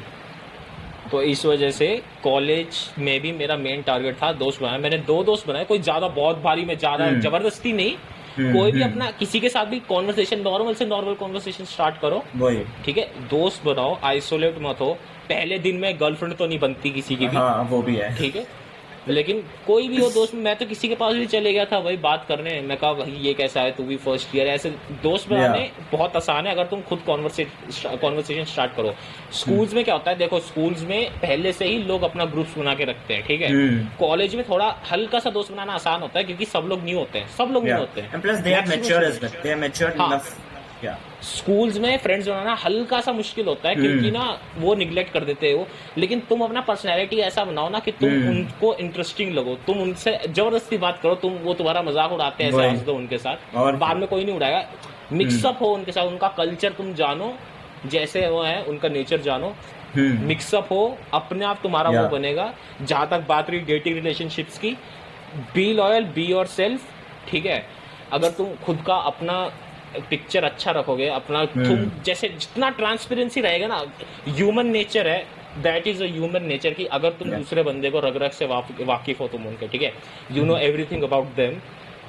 तो इस वजह से कॉलेज में भी मेरा मेन टारगेट था दोस्त बनाया। मैंने 2 दोस्त बनाए, कोई ज्यादा बहुत भारी में, ज्यादा जबरदस्ती नहीं, कोई भी अपना किसी के साथ भी कॉन्वर्सेशन, नॉर्मल कॉन्वर्सेशन स्टार्ट करो, ठीक है, दोस्त बनाओ, आइसोलेट मत हो। पहले दिन में गर्लफ्रेंड तो नहीं बनती किसी की भी, हाँ, वो भी है, ठीक है, लेकिन कोई भी हो दोस्त। मैं तो किसी के पास भी चले गया था भाई बात करने, मैं कहा भाई ये कैसा है, तू भी फर्स्ट ईयर, ऐसे दोस्त बनाने बहुत आसान है अगर तुम खुद कॉन्वर्सेशन स्टार्ट करो। स्कूल्स में क्या होता है, देखो स्कूल्स में पहले से ही लोग अपना ग्रुप्स बना के रखते हैं, ठीक है। कॉलेज में थोड़ा हल्का सा दोस्त बनाना आसान होता है, क्योंकि सब लोग न्यू होते हैं, स्कूल्स में फ्रेंड्स बनाना हल्का सा मुश्किल होता है, क्योंकि ना वो निगलेक्ट कर देते हो। लेकिन तुम अपना पर्सनैलिटी ऐसा बनाओ ना कि तुम उनको इंटरेस्टिंग लगो, तुम उनसे जबरदस्ती बात करो, तुम वो तुम्हारा मजाक उड़ाते हैं, ऐसे हंस दो उनके साथ, और बाद में कोई नहीं उड़ाएगा। मिक्सअप हो उनके साथ, उनका कल्चर तुम जानो, जैसे वो है उनका नेचर जानो, मिक्सअप हो, अपने आप तुम्हारा वो बनेगा। जहां तक बात रही डेटिंग रिलेशनशिप्स की, be loyal, be your self, ठीक है। अगर तुम खुद का अपना पिक्चर अच्छा रखोगे, अपना तुम जैसे जितना ट्रांसपेरेंसी रहेगा ना, ह्यूमन नेचर है, that is a human nature की अगर तुम दूसरे बंदे को रग रग से वाकिफ हो तुम उनके, ठीक है, you know everything about them,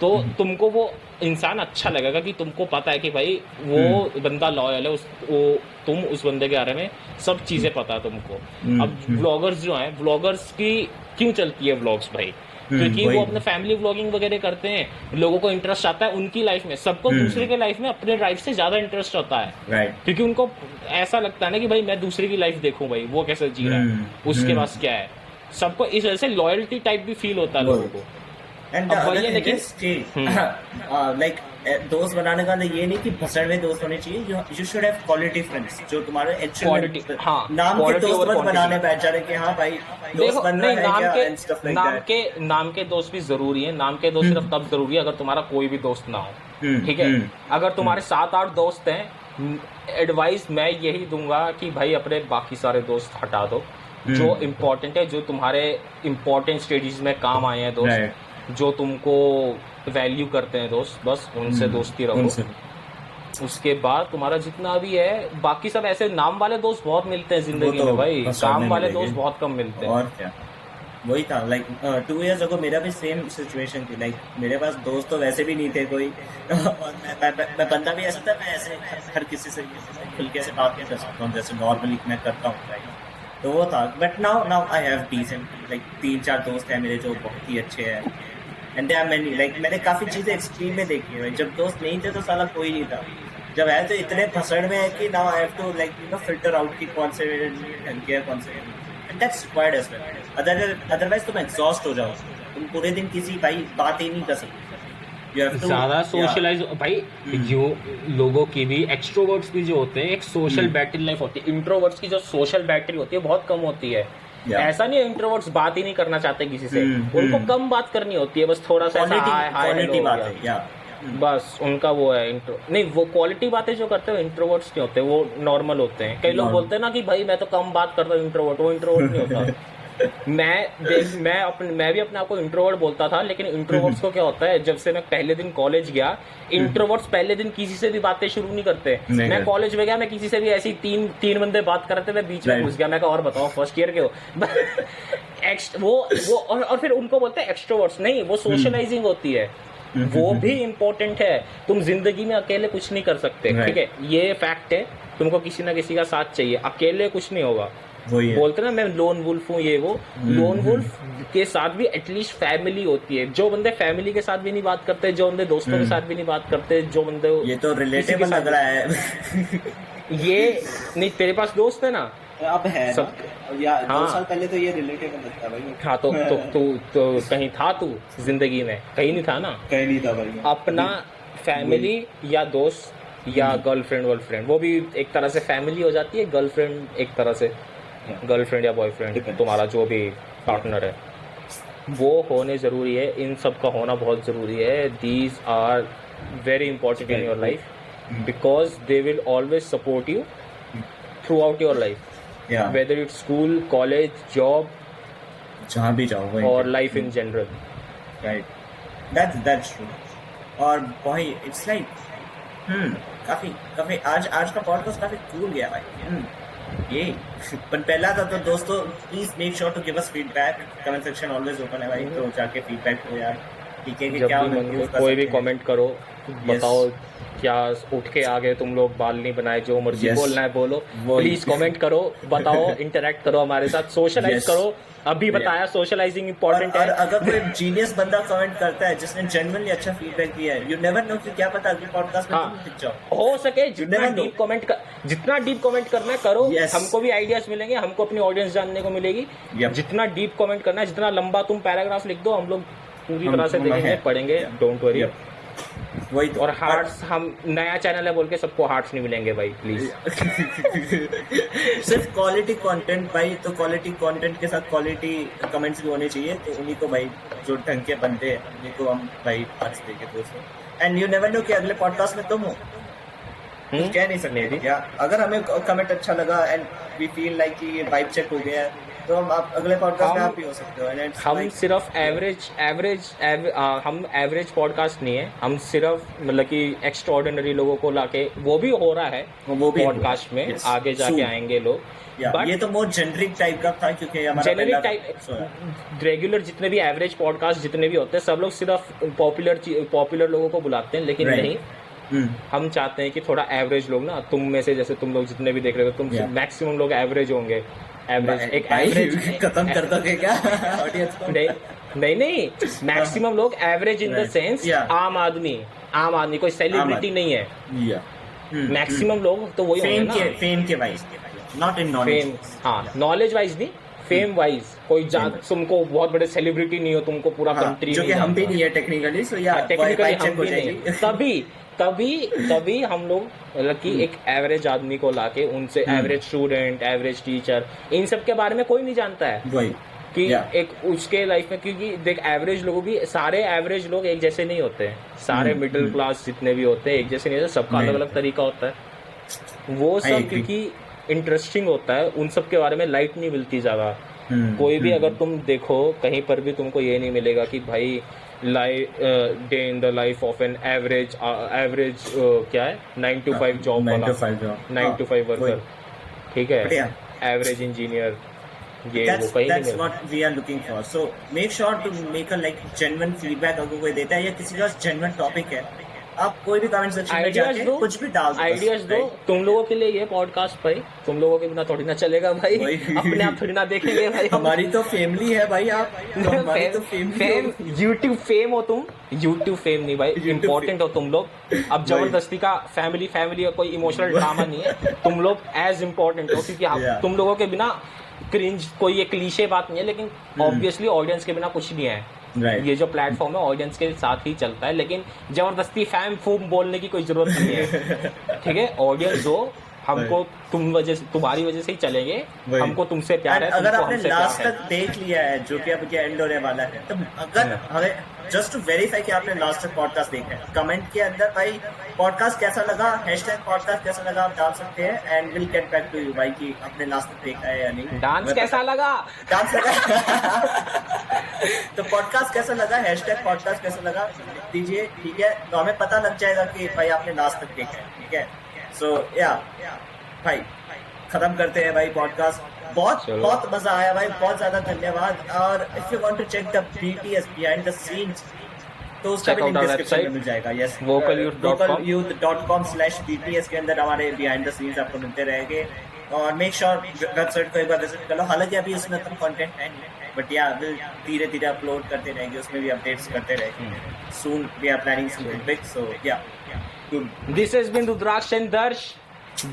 तो तुमको वो इंसान अच्छा लगेगा कि तुमको पता है कि भाई वो बंदा लॉयल है, तुम उस बंदे के बारे में सब चीजें पता है तुमको। अब व्लॉगर्स जो हैं, व्लॉगर्स की क्यों चलती है व्लॉग्स भाई? क्योंकि वो अपने फैमिली व्लॉगिंग वगैरह करते हैं, लोगों को इंटरेस्ट आता है उनकी लाइफ में, सबको दूसरे के लाइफ में अपने लाइफ से ज्यादा इंटरेस्ट होता है, क्योंकि उनको ऐसा लगता है ना कि भाई मैं दूसरे की लाइफ देखूं, भाई वो कैसे जी रहा है, उसके पास क्या है, सबको इस वजह से लॉयल्टी टाइप भी फील होता है लोगों को। एंड लाइक दोस्त बनाने का ये नहीं कि भसड़ में दोस्त होने चाहिए, you should have quality friends जो तुम्हारे एक्चुअल नाम के दोस्त मत बनाने बैठ जा रहे कि हाँ भाई दोस्त बनना है क्या एंड स्टफ लाइक दैट। नाम के दोस्त भी जरूरी है, नाम के दोस्त सिर्फ तब जरूरी है अगर तुम्हारा कोई भी दोस्त ना हो, ठीक है। अगर तुम्हारे 7-8 दोस्त हैं, एडवाइस मैं यही दूंगा कि भाई अपने बाकी सारे दोस्त हटा दो, जो इम्पोर्टेंट है, जो तुम्हारे इम्पोर्टेंट स्टेजेस में काम आए हैं दोस्त, जो तुमको वैल्यू करते हैं दोस्त, बस उनसे दोस्ती रखो। उसके बाद तुम्हारा जितना भी है बाकी सब ऐसे नाम वाले दोस्त बहुत मिलते हैं जिंदगी में भाई, काम वाले दोस्त बहुत कम मिलते हैं। और क्या, वही था लाइक 2 years ago मेरा भी सेम सिचुएशन थी, लाइक मेरे पास दोस्त तो वैसे भी नहीं थे कोई और मैं बंदा भी ऐसा था, मैं ऐसे हर किसी से खुल के से बात नहीं कर सकता हूँ जैसे नॉर्मली मैं करता हूँ राइट। तो वो था, but now I have decent like 3-4 दोस्त हैं मेरे जो बहुत ही अच्छे हैं, and there are many like मैंने काफ़ी चीज़ें एक्सट्रीम में देखी है। जब दोस्त नहीं थे तो साला कोई नहीं था, जब है तो इतने फसड़ में है कि now I have to like you know filter out की कौन से ढंग के कौन से, and that's required as well, otherwise तुम एग्जॉस्ट हो जाओ, तुम पूरे दिन किसी भाई बात ही नहीं कर सकते। ज्यादा सोशलाइज भाई जो लोगों की भी, एक्सट्रोवर्ट्स भी जो होते हैं एक सोशल बैटरी लाइफ होती है, इंट्रोवर्ट्स की जो सोशल बैटरी होती है बहुत कम होती है। ऐसा नहीं है इंट्रोवर्ट्स बात ही नहीं करना चाहते किसी से, उनको कम बात करनी होती है, बस थोड़ा सा हाय हेलो बस उनका वो है इंट्रो नहीं, वो क्वालिटी बातें जो करते हैं इंट्रोवर्ट्स नहीं होते, वो नॉर्मल होते हैं। कई लोग बोलते हैं ना कि भाई मैं तो कम बात करता हूँ इंट्रोवर्ट, वो इंट्रोवर्ट नहीं होता। मैं भी अपने आप को इंट्रोवर्ट बोलता था, लेकिन इंट्रोवर्ट्स को क्या होता है, जब से मैं पहले दिन कॉलेज गया, इंट्रोवर्ट्स पहले दिन किसी से भी बातें शुरू नहीं करते। मैं कॉलेज में गया, मैं किसी से भी ऐसी तीन बंदे बात कर रहे थे, मैं बीच में घुस गया, मैं कहा और बताओ फर्स्ट ईयर के हो वो और फिर उनको बोलते हैं एक्सट्रोवर्ट्स, नहीं वो सोशलाइजिंग होती है, वो भी इम्पोर्टेंट है। तुम जिंदगी में अकेले कुछ नहीं कर सकते, ठीक है, ये फैक्ट है, तुमको किसी ना किसी का साथ चाहिए, अकेले कुछ नहीं होगा। बोलते ना मैं लोन वुल्फ हूँ, ये वो लोन वुल्फ के साथ भी एटलीस्ट फैमिली होती है। जो बंदे फैमिली के साथ भी नहीं बात करते, जो बंदे दोस्तों के साथ भी नहीं बात करते, जो बंदे ये तो रिलेटेबल लग रहा है ये नहीं, तेरे पास दोस्त है ना अब है सब या 2 साल पहले तो ये रिलेटेबल लगता भाई। हाँ तो कहीं था तू जिंदगी में? कहीं नहीं था ना, कहीं नहीं था भाई। अपना फैमिली या दोस्त या गर्लफ्रेंड वर्लफ्रेंड, वो भी एक तरह से फैमिली हो जाती है, गर्लफ्रेंड एक तरह से गर्लफ्रेंड या बॉयफ्रेंड, तुम्हारा जो भी पार्टनर है वो होने ज़रूरी है, इन सब का होना बहुत ज़रूरी है। These are very important in your life because they will always support you throughout your life, whether it's school, college, job, जहाँ भी जाओ, और life in general, right, that's true. और वही इट्स लाइक काफ़ी आज का पॉडकास्ट काफ़ी कूल गया भाई। ये पर पहला था तो दोस्तों please make sure to give us feedback, comment section always open है भाई, तो जाके फीडबैक दो यार, ठीक है कि क्या कोई भी कमेंट करो, बताओ क्या उठ के आ गए तुम लोग, बाल नहीं बनाए, जो मर्जी बोलना है बोलो, प्लीज कमेंट करो, बताओ, इंटरेक्ट करो हमारे साथ, सोशलाइज करो। अभी बताया सोशलाइजिंग इंपॉर्टेंट है। और अगर कोई जीनियस बंदा कमेंट करता है जिसने जेन्युइनली अच्छा फीडबैक दिया है, यू नेवर नो कि क्या पता अगले पॉडकास्ट में तुम दिख जाओ। हो सके जितना डीप कमेंट करना है करो, हमको भी आइडियाज मिलेंगे, हमको अपनी ऑडियंस जानने को मिलेगी। जितना डीप कमेंट करना है, जितना लंबा तुम पैराग्राफ लिख दो, हम लोग पूरी तरह से देखेंगे, पढ़ेंगे, डोंट वरी। वही तो। और हार्ट्स, हम नया चैनल है बोल के सबको हार्ट्स नहीं मिलेंगे भाई, प्लीज सिर्फ क्वालिटी कंटेंट भाई, तो क्वालिटी कंटेंट के साथ क्वालिटी कमेंट्स भी होने चाहिए, तो उन्हीं को भाई जो ढंग के बनते हैं उन्हीं को हम भाई हार्ट्स देंगे दोस्तों। एंड यू नेवर नो कि अगले पॉडकास्ट में तुम हो, कह नहीं सकते क्या। अगर हमें कमेंट अच्छा लगा एंड वी फील लाइक कि ये वाइब चेक हो गया है, तो आप अगले पॉडकास्ट में हम आप भी हो सकते हो, and it's हम like- सिर्फ हम एवरेज पॉडकास्ट नहीं है, हम सिर्फ मतलब कि एक्स्ट्राऑर्डिनरी लोगों को लाके, वो भी हो रहा है वो भी पॉडकास्ट में, yes, आगे जाके soon. आएंगे लोग, बट ये तो मोर जेनरिक टाइप का था क्योंकि हमारा जेनरिक पहला टाइप रेगुलर जितने भी एवरेज पॉडकास्ट जितने भी होते हैं सब लोग सिर्फ पॉपुलर लोगों को बुलाते हैं, लेकिन Right. नहीं, हम चाहते हैं कि थोड़ा एवरेज लोग ना, तुम में से जैसे तुम लोग जितने भी देख रहे हो, तुम Yeah. मैक्सिमम लोग एवरेज होंगे, एवरेज एक भाई, एवरेज खत्म कर दोगे क्या ऑडियंस को? नहीं मैक्सिमम लोग average in the Right. Sense Yeah. आम आदमी कोई सेलिब्रिटी नहीं है, मैक्सिमम लोग तो वही होंगे ना, फेम के wise, not in knowledge. Fame, हाँ नॉलेज वाइज नहीं, फेम वाइज, कोई तुमको बहुत बड़े सेलिब्रिटी नहीं हो, तुमको पूरा कंट्री जो कि हम भी नहीं है टेक्निकली, सो या टेक्निकली हम भी नहीं, तभी हम लोग मतलब कि एक एवरेज आदमी को लाके उनसे एवरेज स्टूडेंट, एवरेज टीचर, इन सब के बारे में कोई नहीं जानता है वही कि एक उसके लाइफ में, क्योंकि देख एवरेज लोगों भी, सारे एवरेज लोग एक जैसे नहीं होते हैं, सारे मिडिल क्लास जितने भी होते हैं एक जैसे नहीं होते, सबका अलग अलग तरीका होता है, वो सब क्योंकि इंटरेस्टिंग होता है, उन सब के बारे में लाइट नहीं मिलती ज्यादा। कोई भी अगर तुम देखो कहीं पर भी तुमको ये नहीं मिलेगा कि भाई day in the life of an average क्या है 9 to 5 जॉब वाला, 9 to 5 वर्कर, ठीक है, एवरेज इंजीनियर, ये वो कहीं नहीं मिलता। what we are looking for. So make sure to make a like genuine feedback अगर कोई देता है या किसी का genuine topic है, आप कोई भी कमेंट सेक्शन में आइडियाज जाके दो, कुछ भी डाल दो, आइडियाज दो, तुम लोगों के लिए ये पॉडकास्ट भाई, तुम लोगों के बिना थोड़ी ना चलेगा भाई, अपने आप थोड़ी ना देखेंगे भाई, हमारी तो फैमिली है भाई, आप तो हमारी तो फेम, यूट्यूब फेम हो तुम, यूट्यूब फेम नहीं भाई, इम्पोर्टेंट हो तुम लोग। अब जबरदस्ती का फैमिली का कोई इमोशनल ड्रामा नहीं है, तुम लोग एज इम्पोर्टेंट हो, क्योंकि तुम लोगों के बिना क्रिंज, कोई ये क्लीशे बात नहीं है, लेकिन ऑब्वियसली ऑडियंस के बिना कुछ नहीं है। Right. ये जो प्लेटफॉर्म है ऑडियंस के साथ ही चलता है, लेकिन जबरदस्ती फैम फूम बोलने की कोई जरूरत नहीं है, ठीक है, ऑडियंस हो, हमको तुम्हारी वजह से ही चलेंगे, हमको तुमसे प्यार है, अगर तुमको आपने हमसे लास्ट प्यार तक देख लिया है, जो कि अब ये एंड होने वाला है, तो अगर हमें जस्ट टू वेरीफाई कि आपने लास्ट तक पॉडकास्ट देखा है, कमेंट के अंदर भाई पॉडकास्ट कैसा लगा, #पॉडकास्ट कैसा लगा आप डाल सकते हैं, and will get back to you भाई कि आपने लास्ट तक देखा है या नहीं, डांस कैसा लगा, डांस लगा तो पॉडकास्ट कैसा लगा, #पॉडकास्ट कैसा लगा लिख दीजिए, ठीक है, तो हमें पता लग जाएगा कि भाई आपने लास्ट तक देखा है, ठीक है। सो या भाई खत्म करते हैं भाई पॉडकास्ट, बहुत मजा आया भाई, बहुत ज्यादा धन्यवाद। और if you want to check the BTS behind the scenes, तो उसका भी लिंक डिस्क्रिप्शन में मिल जाएगा। यस, vocalyouth.com/BTS के अंदर हमारे बिहाइंड द सीन्स आपको मिलते रहेंगे, और मेक श्योर वेबसाइट को एक बार विजिट कर लो। हालांकि अभी उसमें तो कंटेंट है नहीं, बट या विल धीरे धीरे अपलोड करते रहेंगे, उसमें भी अपडेट्स करते रहेंगे। Soon we are planning something big, so yeah this has been Rudraksh and Darsh,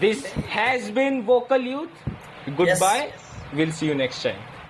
this has been vocal youth, good bye, will see you next time.